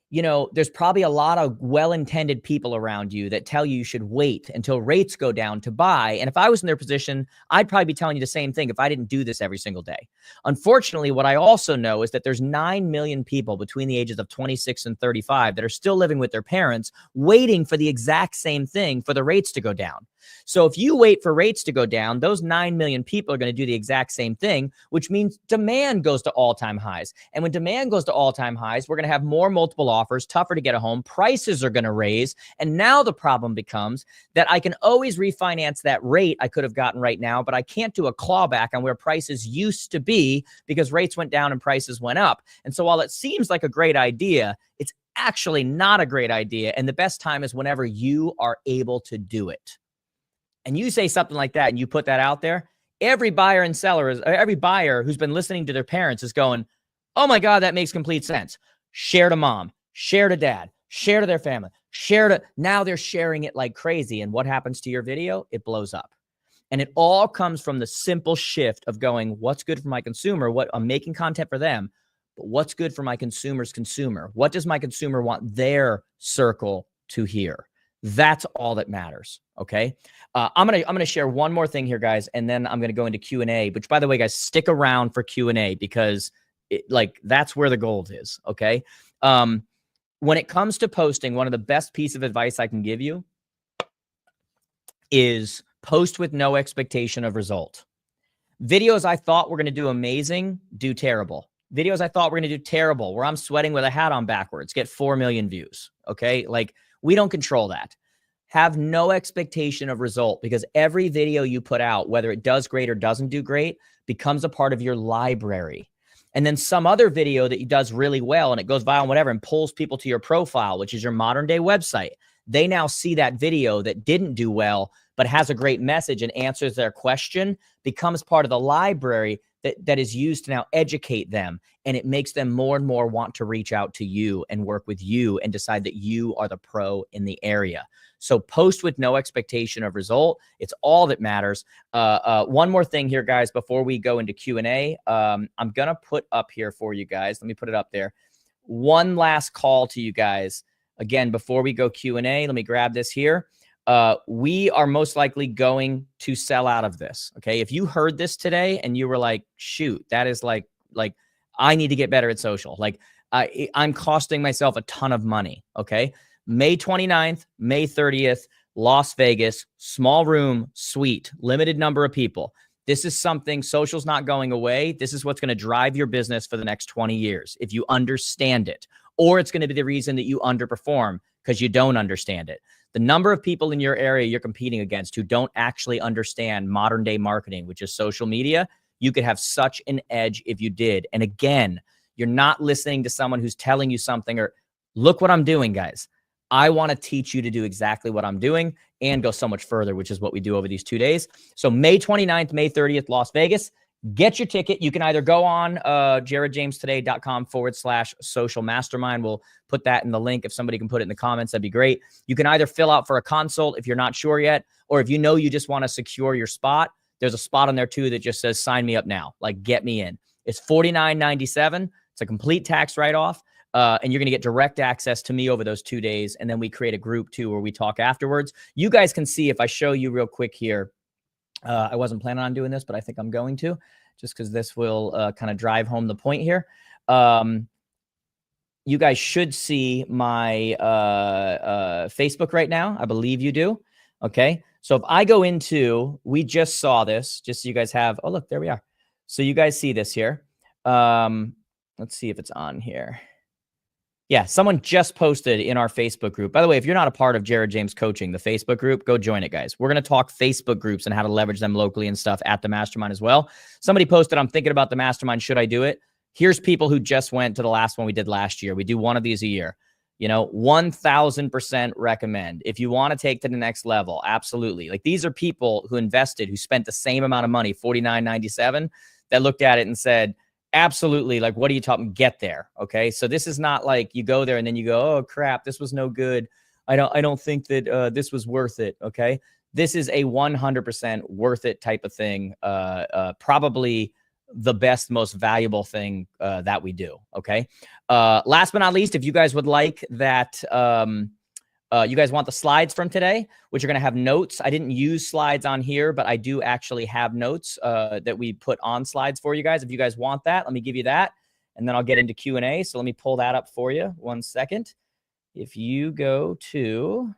there's probably a lot of well-intended people around you that tell you should wait until rates go down to buy. And if I was in their position, I'd probably be telling you the same thing if I didn't do this every single day. Unfortunately, what I also know is that there's 9 million people between the ages of 26 and 35 that are still living with their parents, waiting for the exact same thing, for the rates to go down. So if you wait for rates to go down, those 9 million people are going to do the exact same thing, which means demand goes to all-time highs. And when demand goes to all-time highs, we're going to have more multiple offers, tougher to get a home, prices are going to raise. And now the problem becomes that I can always refinance that rate I could have gotten right now, but I can't do a clawback on where prices used to be because rates went down and prices went up. And so while it seems like a great idea, it's actually not a great idea. And the best time is whenever you are able to do it. And you say something like that and you put that out there, every buyer and seller every buyer who's been listening to their parents is going, oh my God, that makes complete sense. Share to mom, share to dad, share to their family, now they're sharing it like crazy. And what happens to your video? It blows up. And it all comes from the simple shift of going, what's good for my consumer? What I'm making content for them, but what's good for my consumer's consumer? What does my consumer want their circle to hear? That's all that matters. Okay. I'm gonna share one more thing here, guys, and then I'm gonna go into Q&A. Which, by the way, guys, stick around for Q&A because that's where the gold is. Okay. When it comes to posting, one of the best piece of advice I can give you is post with no expectation of result. Videos I thought were gonna do amazing, do terrible. Videos I thought were gonna do terrible, where I'm sweating with a hat on backwards, get 4 million views. Okay. We don't control that. Have no expectation of result, because every video you put out, whether it does great or doesn't do great, becomes a part of your library. And then some other video that does really well and it goes viral and whatever and pulls people to your profile, which is your modern day website. They now see that video that didn't do well, but has a great message and answers their question, becomes part of the library that is used to now educate them. And it makes them more and more want to reach out to you and work with you and decide that you are the pro in the area. So post with no expectation of result. It's all that matters. One more thing here, guys, before we go into Q&A, I'm going to put up here for you guys. Let me put it up there. One last call to you guys. Again, before we go Q&A, let me grab this here. We are most likely going to sell out of this. Okay. If you heard this today and you were like, shoot, that is like I need to get better at social. I'm costing myself a ton of money. Okay. May 29th, May 30th, Las Vegas, small room, suite, limited number of people. This is something, social's not going away. This is what's going to drive your business for the next 20 years if you understand it. Or it's going to be the reason that you underperform because you don't understand it. The number of people in your area you're competing against who don't actually understand modern day marketing, which is social media, you could have such an edge if you did. And again, you're not listening to someone who's telling you something or look what I'm doing, guys. I want to teach you to do exactly what I'm doing and go so much further, which is what we do over these 2 days. So May 29th, May 30th, Las Vegas. Get your ticket. You can either go on jaredjamestoday.com/social mastermind. We'll put that in the link. If somebody can put it in the comments, that'd be great. You can either fill out for a consult if you're not sure yet, or if you know you just want to secure your spot, there's a spot on there too that just says sign me up now. Like, get me in. It's $49.97. It's a complete tax write-off. And you're going to get direct access to me over those 2 days. And then we create a group too where we talk afterwards. You guys can see, if I show you real quick here, I wasn't planning on doing this, but I think I'm going to, just because this will kind of drive home the point here. You guys should see my Facebook right now. I believe you do. Okay. So if I go into, we just saw this, just so you guys have, oh, look, there we are. So you guys see this here. Let's see if it's on here. Yeah, someone just posted in our Facebook group. By the way, if you're not a part of Jared James Coaching, the Facebook group, go join it, guys. We're going to talk Facebook groups and how to leverage them locally and stuff at the mastermind as well. Somebody posted, I'm thinking about the mastermind. Should I do it? Here's people who just went to the last one we did last year. We do one of these a year. 1000% recommend. If you want to take to the next level, absolutely. Like, these are people who invested, who spent the same amount of money, $49.97, that looked at it and said, absolutely, like, what are you talking? Get there. Okay. So this is not like you go there and then you go, oh crap, this was no good. I don't think that this was worth it. Okay. This is a 100% worth it type of thing. Probably the best, most valuable thing that we do. Okay. Last but not least, if you guys would like that, you guys want the slides from today, which are going to have notes. I didn't use slides on here, but I do actually have notes that we put on slides for you guys. If you guys want that, let me give you that, and then I'll get into Q&A. So let me pull that up for you. 1 second. If you go to,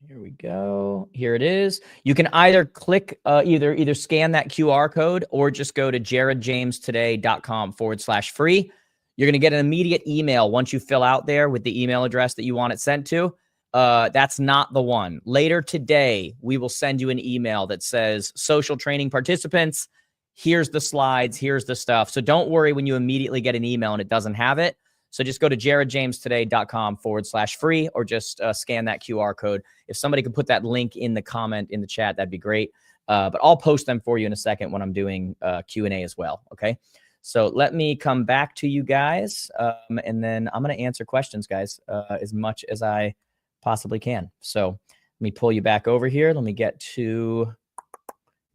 here we go. Here it is. You can either click, either scan that QR code or just go to jaredjamestoday.com/free. You're going to get an immediate email once you fill out there with the email address that you want it sent to. That's not the one. Later today, we will send you an email that says social training participants. Here's the slides. Here's the stuff. So don't worry when you immediately get an email and it doesn't have it. So just go to jaredjamestoday.com/free or just scan that QR code. If somebody could put that link in the comment in the chat, that'd be great. But I'll post them for you in a second when I'm doing Q&A as well. Okay. So let me come back to you guys, and then I'm going to answer questions, guys, as much as I possibly can. So let me pull you back over here. Let me get to, give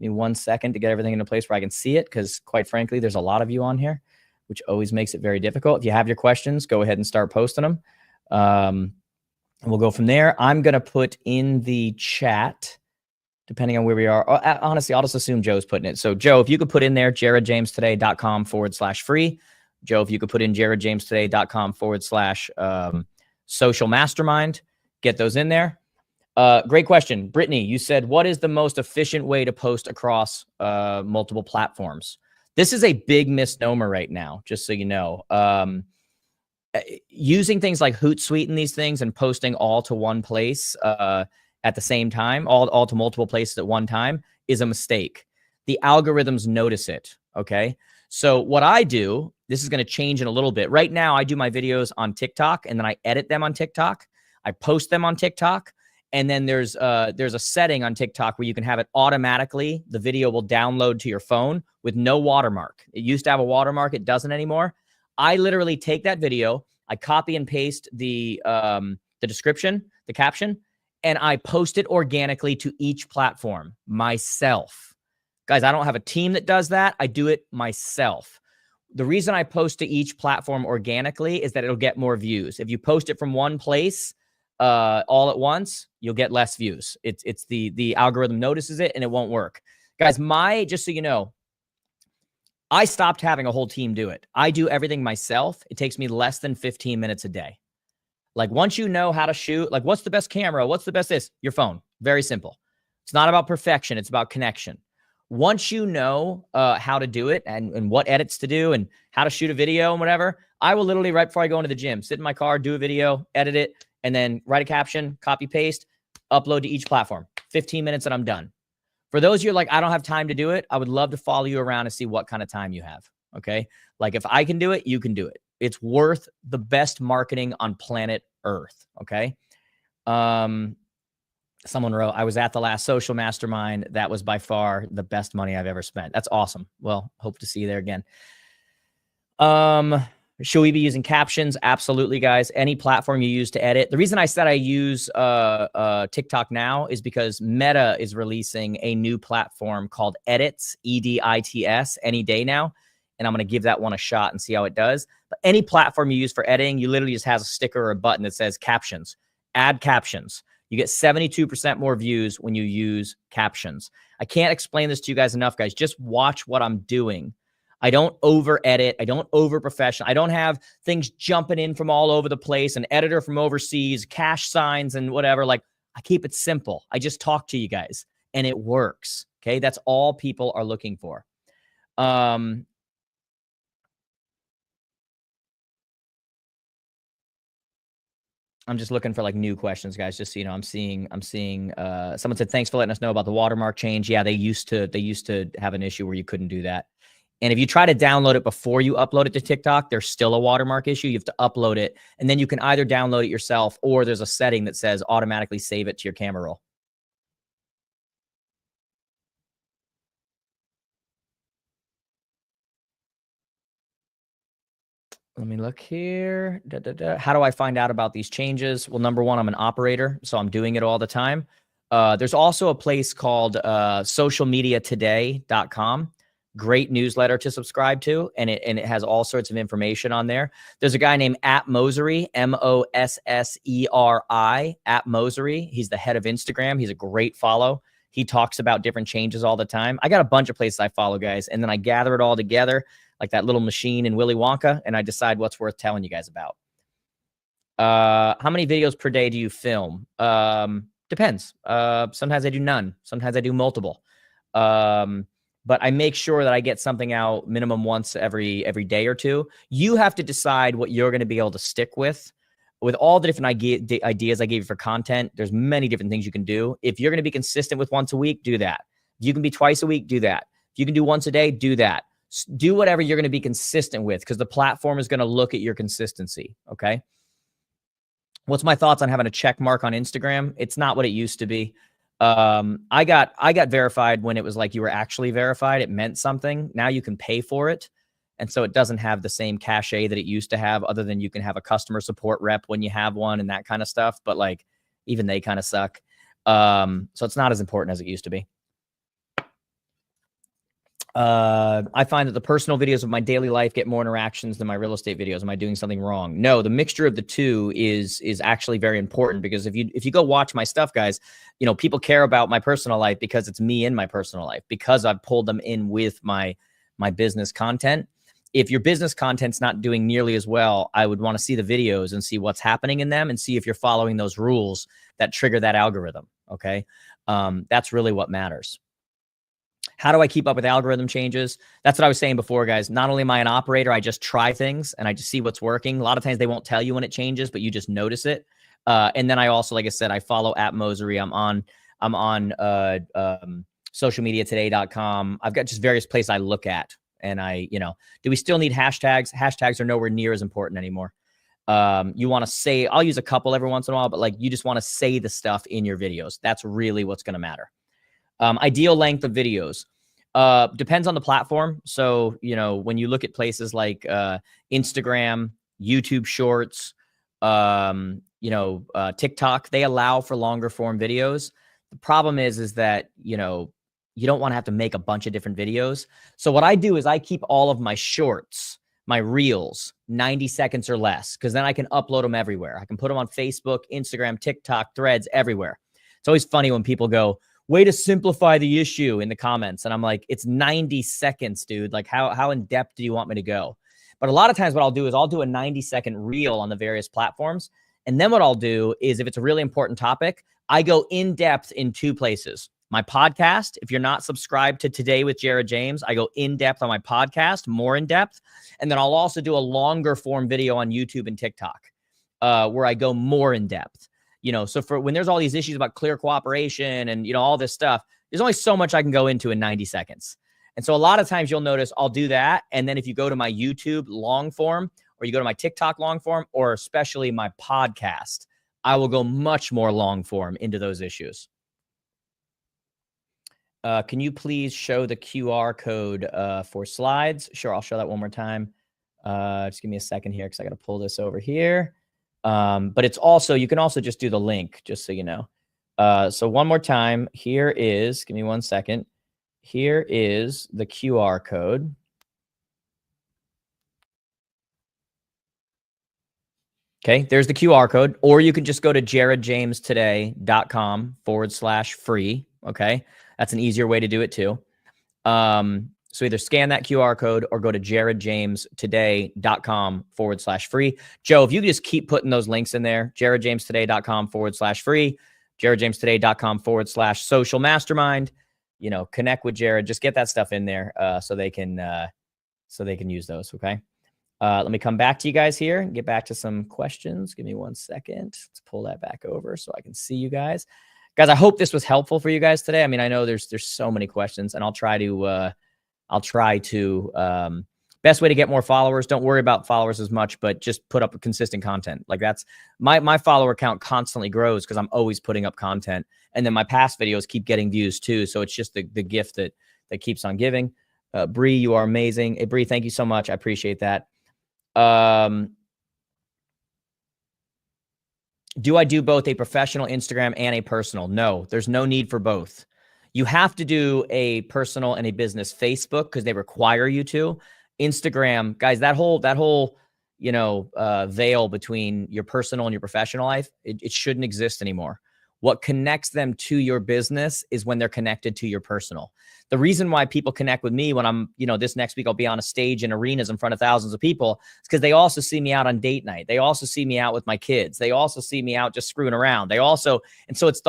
me 1 second to get everything in a place where I can see it, because quite frankly, there's a lot of you on here, which always makes it very difficult. If you have your questions, go ahead and start posting them. And we'll go from there. I'm going to put in the chat, depending on where we are. Honestly, I'll just assume Joe's putting it. So Joe, if you could put in there, jaredjamestoday.com/free. Joe, if you could put in jaredjamestoday.com/social mastermind, get those in there. Great question. Brittany, you said, what is the most efficient way to post across multiple platforms? This is a big misnomer right now, just so you know. Using things like Hootsuite and these things and posting all to one place at the same time, all to multiple places at one time, is a mistake. The algorithms notice it, okay? So what I do, this is going to change in a little bit. Right now, I do my videos on TikTok, and then I edit them on TikTok. I post them on TikTok, and then there's a setting on TikTok where you can have it automatically. The video will download to your phone with no watermark. It used to have a watermark. It doesn't anymore. I literally take that video, I copy and paste the description, the caption, and I post it organically to each platform myself. Guys, I don't have a team that does that. I do it myself. The reason I post to each platform organically is that it'll get more views. If you post it from one place all at once, you'll get less views. It's the algorithm notices it and it won't work. Guys, just so you know, I stopped having a whole team do it. I do everything myself. It takes me less than 15 minutes a day. Like, once you know how to shoot, like, what's the best camera? What's the best this? Your phone. Very simple. It's not about perfection. It's about connection. Once you know how to do it and what edits to do and how to shoot a video and whatever, I will literally, right before I go into the gym, sit in my car, do a video, edit it, and then write a caption, copy, paste, upload to each platform. 15 minutes and I'm done. For those of you like, I don't have time to do it, I would love to follow you around and see what kind of time you have. Okay. Like, if I can do it, you can do it. It's worth the best marketing on planet Earth. Okay. Someone wrote, I was at the last social mastermind. That was by far the best money I've ever spent. That's awesome. Well, hope to see you there again. Should we be using captions? Absolutely, guys. Any platform you use to edit. The reason I said I use TikTok now is because Meta is releasing a new platform called Edits, EDITS, any day now. And I'm going to give that one a shot and see how it does. But any platform you use for editing, you literally just has a sticker or a button that says captions. Add captions. You get 72% more views when you use captions. I can't explain this to you guys enough, guys. Just watch what I'm doing. I don't over edit. I don't over professional. I don't have things jumping in from all over the place, an editor from overseas, cash signs and whatever. Like, I keep it simple. I just talk to you guys and it works. Okay. That's all people are looking for. I'm just looking for like new questions, guys. Just so you know, I'm seeing someone said, thanks for letting us know about the watermark change. Yeah, they used to have an issue where you couldn't do that. And if you try to download it before you upload it to TikTok, there's still a watermark issue. You have to upload it, and then you can either download it yourself or there's a setting that says automatically save it to your camera roll. Let me look here. How do I find out about these changes? Well, number one, I'm an operator, so I'm doing it all the time. There's also a place called socialmediatoday.com. Great newsletter to subscribe to, and it has all sorts of information on there. There's a guy named @Mosery, Mosseri, @Mosery. He's the head of Instagram. He's a great follow. He talks about different changes all the time. I got a bunch of places I follow, guys, and then I gather it all together like that little machine in Willy Wonka, and I decide what's worth telling you guys about. How many videos per day do you film? Depends. Sometimes I do none. Sometimes I do multiple. But I make sure that I get something out minimum once every day or two. You have to decide what you're going to be able to stick with. With all the different ideas I gave you for content, there's many different things you can do. If you're going to be consistent with once a week, do that. If you can be twice a week, do that. If you can do once a day, do that. Do whatever you're going to be consistent with, because the platform is going to look at your consistency. Okay. What's my thoughts on having a check mark on Instagram? It's not what it used to be. I got verified when it was like you were actually verified. It meant something. Now you can pay for it. And so it doesn't have the same cachet that it used to have, other than you can have a customer support rep when you have one and that kind of stuff. But like, even they kind of suck. So it's not as important as it used to be. I find that the personal videos of my daily life get more interactions than my real estate videos. Am I doing something wrong? No, the mixture of the two is actually very important, because if you go watch my stuff, guys, you know, people care about my personal life because it's me in my personal life, because I've pulled them in with my business content. If your business content's not doing nearly as well, I would want to see the videos and see what's happening in them and see if you're following those rules that trigger that algorithm. Okay. That's really what matters. How do I keep up with algorithm changes? That's what I was saying before, guys. Not only am I an operator, I just try things and I just see what's working. A lot of times they won't tell you when it changes, but you just notice it. And then I also, like I said, I follow @Mosery. I'm on socialmediatoday.com. I've got just various places I look at, and do we still need hashtags? Hashtags are nowhere near as important anymore. You want to say, I'll use a couple every once in a while, but like, you just want to say the stuff in your videos. That's really what's going to matter. Ideal length of videos depends on the platform. So, when you look at places like Instagram, YouTube Shorts, TikTok, they allow for longer form videos. The problem is that, you don't want to have to make a bunch of different videos. So what I do is I keep all of my shorts, my reels, 90 seconds or less, because then I can upload them everywhere. I can put them on Facebook, Instagram, TikTok, Threads, everywhere. It's always funny when people go, way to simplify the issue in the comments. And I'm like, it's 90 seconds, dude. Like, how in depth do you want me to go? But a lot of times what I'll do is I'll do a 90-second reel on the various platforms. And then what I'll do is, if it's a really important topic, I go in depth in two places. My podcast, if you're not subscribed to Today with Jared James, I go in depth on my podcast, more in depth. And then I'll also do a longer form video on YouTube and TikTok where I go more in depth. So for when there's all these issues about clear cooperation and, all this stuff, there's only so much I can go into in 90 seconds. And so a lot of times you'll notice I'll do that. And then if you go to my YouTube long form, or you go to my TikTok long form, or especially my podcast, I will go much more long form into those issues. Can you please show the QR code for slides? Sure, I'll show that one more time. Just give me a second here, because I got to pull this over here. But it's also, you can also just do the link, just so you know. So one more time, here is, give me 1 second. Here is the QR code. Okay, there's the QR code, or you can just go to jaredjamestoday.com/free. Okay, that's an easier way to do it too. So either scan that QR code or go to jaredjamestoday.com/free. Joe, if you just keep putting those links in there, jaredjamestoday.com/free, jaredjamestoday.com/social mastermind, connect with Jared, just get that stuff in there so they can use those. Okay. Let me come back to you guys here and get back to some questions. Give me 1 second. Let's pull that back over so I can see you guys. Guys, I hope this was helpful for you guys today. I mean, I know there's so many questions, and I'll try to best way to get more followers. Don't worry about followers as much, but just put up consistent content. Like, that's my follower count constantly grows because I'm always putting up content. And then my past videos keep getting views too. So it's just the gift that keeps on giving. Bree, you are amazing. Hey, Bree, thank you so much. I appreciate that. Do I do both a professional Instagram and a personal? No, there's no need for both. You have to do a personal and a business Facebook because they require you to. Instagram, guys, that whole veil between your personal and your professional life, it shouldn't exist anymore. What connects them to your business is when they're connected to your personal. The reason why people connect with me when I'm, this next week I'll be on a stage in arenas in front of thousands of people, is because they also see me out on date night. They also see me out with my kids. They also see me out just screwing around. And so it's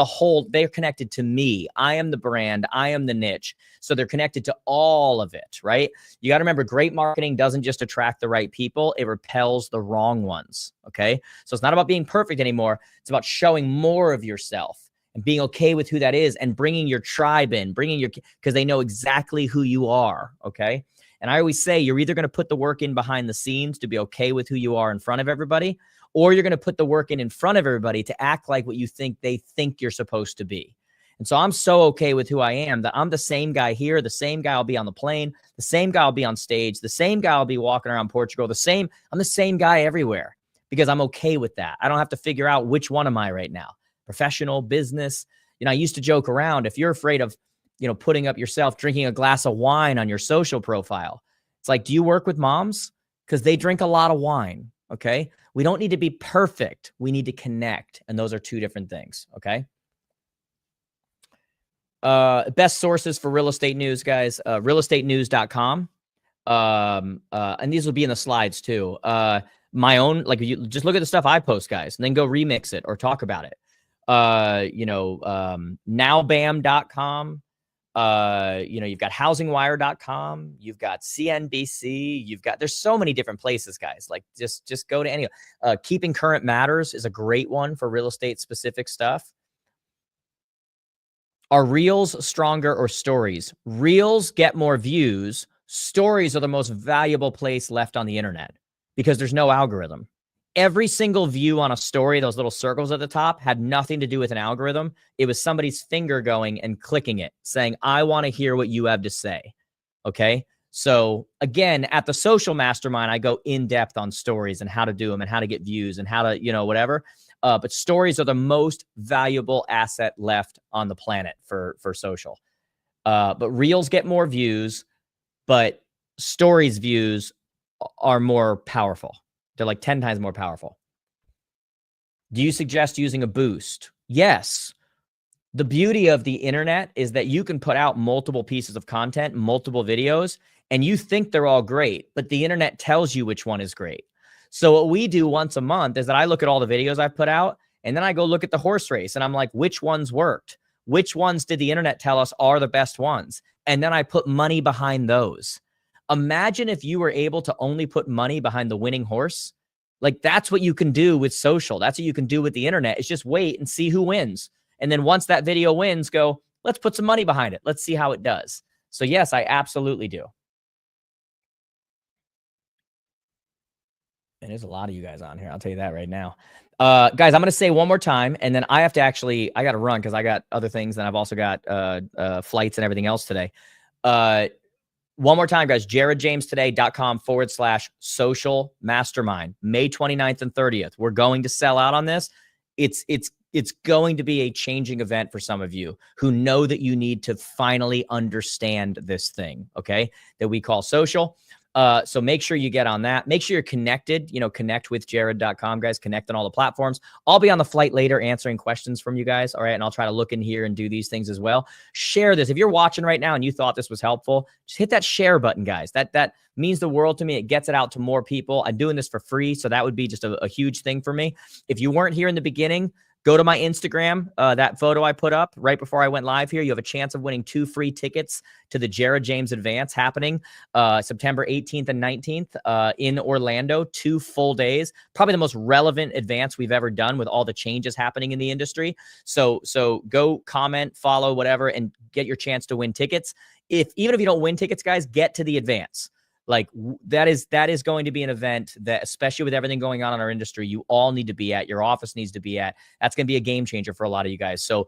they're connected to me. I am the brand. I am the niche. So they're connected to all of it, right? You got to remember, great marketing doesn't just attract the right people. It repels the wrong ones. Okay. So it's not about being perfect anymore. It's about showing more of yourself and being okay with who that is and bringing your tribe in, because they know exactly who you are. Okay. And I always say, you're either going to put the work in behind the scenes to be okay with who you are in front of everybody, or you're going to put the work in front of everybody to act like what you think they think you're supposed to be. And so I'm so okay with who I am that I'm the same guy here, the same guy I'll be on the plane, the same guy I'll be on stage, the same guy I'll be walking around Portugal, I'm the same guy everywhere because I'm okay with that. I don't have to figure out which one am I right now. Professional, business. I used to joke around, if you're afraid of, putting up yourself drinking a glass of wine on your social profile, it's like, do you work with moms? Because they drink a lot of wine. Okay. We don't need to be perfect. We need to connect. And those are two different things. Okay. Best sources for real estate news, guys, realestatenews.com. And these will be in the slides too. My own, you just look at the stuff I post, guys, and then go remix it or talk about it. Nowbam.com. You've got housingwire.com. You've got CNBC. There's so many different places, guys. Just go to any. Keeping Current Matters is a great one for real estate specific stuff. Are reels stronger or stories? Reels get more views. Stories are the most valuable place left on the internet because there's no algorithm. Every single view on a story, those little circles at the top, had nothing to do with an algorithm. It was somebody's finger going and clicking it, saying, I want to hear what you have to say. Okay. So again, at the Social Mastermind, I go in depth on stories and how to do them and how to get views and how to, whatever. But stories are the most valuable asset left on the planet for social. But reels get more views, but stories views are more powerful. They're like 10 times more powerful. Do you suggest using a boost? Yes. The beauty of the internet is that you can put out multiple pieces of content, multiple videos, and you think they're all great, but the internet tells you which one is great. So what we do once a month is that I look at all the videos I've put out, and then I go look at the horse race, and I'm like, which ones worked? Which ones did the internet tell us are the best ones? And then I put money behind those. Imagine if you were able to only put money behind the winning horse. That's what you can do with social. That's what you can do with the internet. It's just wait and see who wins. And then once that video wins, go, let's put some money behind it. Let's see how it does. So yes, I absolutely do. And there's a lot of you guys on here. I'll tell you that right now. Guys, I'm going to say one more time, and then I got to run because I got other things, and I've also got flights and everything else today. One more time, guys, jaredjamestoday.com/social mastermind, May 29th and 30th. We're going to sell out on this. It's going to be a changing event for some of you who know that you need to finally understand this thing, okay, that we call social. So make sure you get on that. Make sure you're connected, connect with jared.com, guys, connect on all the platforms. I'll be on the flight later answering questions from you guys. All right. And I'll try to look in here and do these things as well. Share this. If you're watching right now and you thought this was helpful, just hit that share button, guys. That means the world to me. It gets it out to more people. I'm doing this for free. So that would be just a huge thing for me. If you weren't here in the beginning, go to my Instagram, that photo I put up right before I went live here. You have a chance of winning 2 free tickets to the Jared James Advance happening September 18th and 19th in Orlando, 2 full days. Probably the most relevant advance we've ever done with all the changes happening in the industry. So go comment, follow, whatever, and get your chance to win tickets. Even if you don't win tickets, guys, get to the advance. That is going to be an event that, especially with everything going on in our industry, you all need to be at, your office needs to be at. That's going to be a game changer for a lot of you guys. So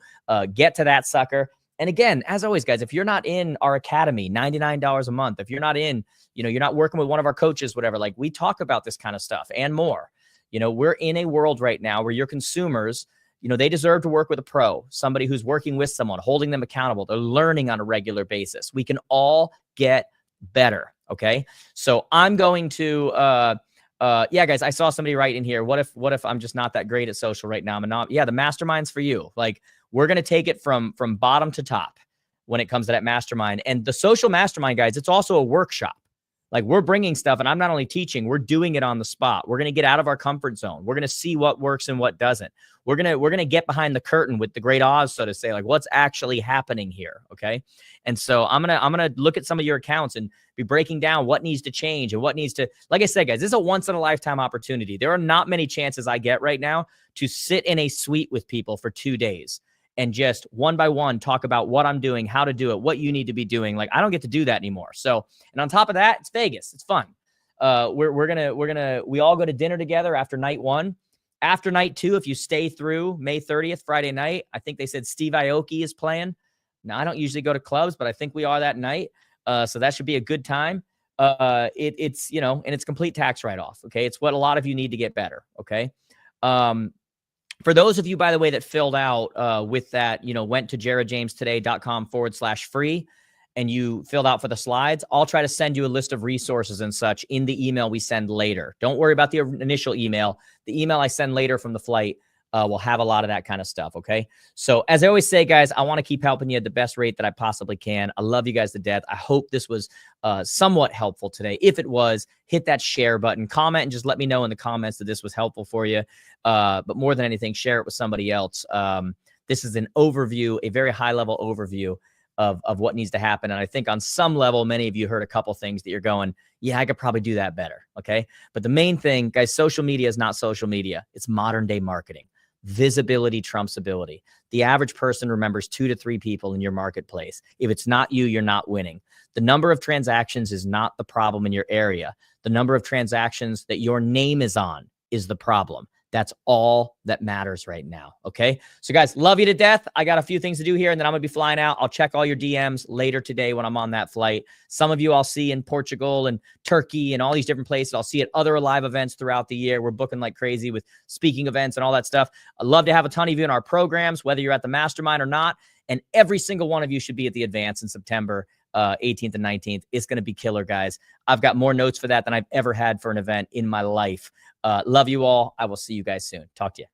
get to that sucker. And again, as always, guys, if you're not in our academy, $99 a month, if you're not in, you're not working with one of our coaches, whatever, we talk about this kind of stuff and more. You know, we're in a world right now where your consumers, you know, they deserve to work with a pro, somebody who's working with someone, holding them accountable. They're learning on a regular basis. We can all get better. Okay. So I'm going to, yeah, guys, I saw somebody write in here. What if I'm just not that great at social right now? Yeah, the mastermind's for you. Like, we're going to take it from bottom to top when it comes to that mastermind. And the social mastermind, guys, it's also a workshop. Like, we're bringing stuff, and I'm not only teaching, we're doing it on the spot. We're going to get out of our comfort zone. We're going to see what works and what doesn't. We're going to get behind the curtain with the great Oz, so to say, like, what's actually happening here. Okay. And so I'm going to look at some of your accounts and be breaking down what needs to change and what needs to, like I said, guys, this is a once in a lifetime opportunity. There are not many chances I get right now to sit in a suite with people for 2 days and just one by one talk about what I'm doing, how to do it, what you need to be doing. Like, I don't get to do that anymore. So, and on top of that, it's Vegas. It's fun. We all go to dinner together after night 1. After night 2, if you stay through May 30th, Friday night, I think they said Steve Aoki is playing. Now, I don't usually go to clubs, but I think we are that night. So that should be a good time. It's, you know, and it's complete tax write-off. Okay. It's what a lot of you need to get better. Okay. For those of you, by the way, that filled out with that, you know, went to jaredjamestoday.com/free and you filled out for the slides, I'll try to send you a list of resources and such in the email we send later. Don't worry about the initial email. The email I send later from the flight will have a lot of that kind of stuff. Okay. So as I always say, guys, I want to keep helping you at the best rate that I possibly can. I love you guys to death. I hope this was somewhat helpful today. If it was, hit that share button, comment, and just let me know in the comments that this was helpful for you. But more than anything, share it with somebody else. This is an overview, a very high level overview of what needs to happen. And I think on some level, many of you heard a couple things that you're going, yeah, I could probably do that better. Okay. But the main thing, guys, social media is not social media. It's modern day marketing. Visibility trumps ability. The average person remembers 2 to 3 people in your marketplace. If it's not you, you're not winning. The number of transactions is not the problem in your area. The number of transactions that your name is on is the problem. That's all that matters right now. Okay. So guys, love you to death. I got a few things to do here and then I'm going to be flying out. I'll check all your DMs later today when I'm on that flight. Some of you I'll see in Portugal and Turkey and all these different places. I'll see at other live events throughout the year. We're booking like crazy with speaking events and all that stuff. I'd love to have a ton of you in our programs, whether you're at the mastermind or not. And every single one of you should be at the advance in September 18th and 19th. It's going to be killer, guys. I've got more notes for that than I've ever had for an event in my life. Love you all. I will see you guys soon. Talk to you.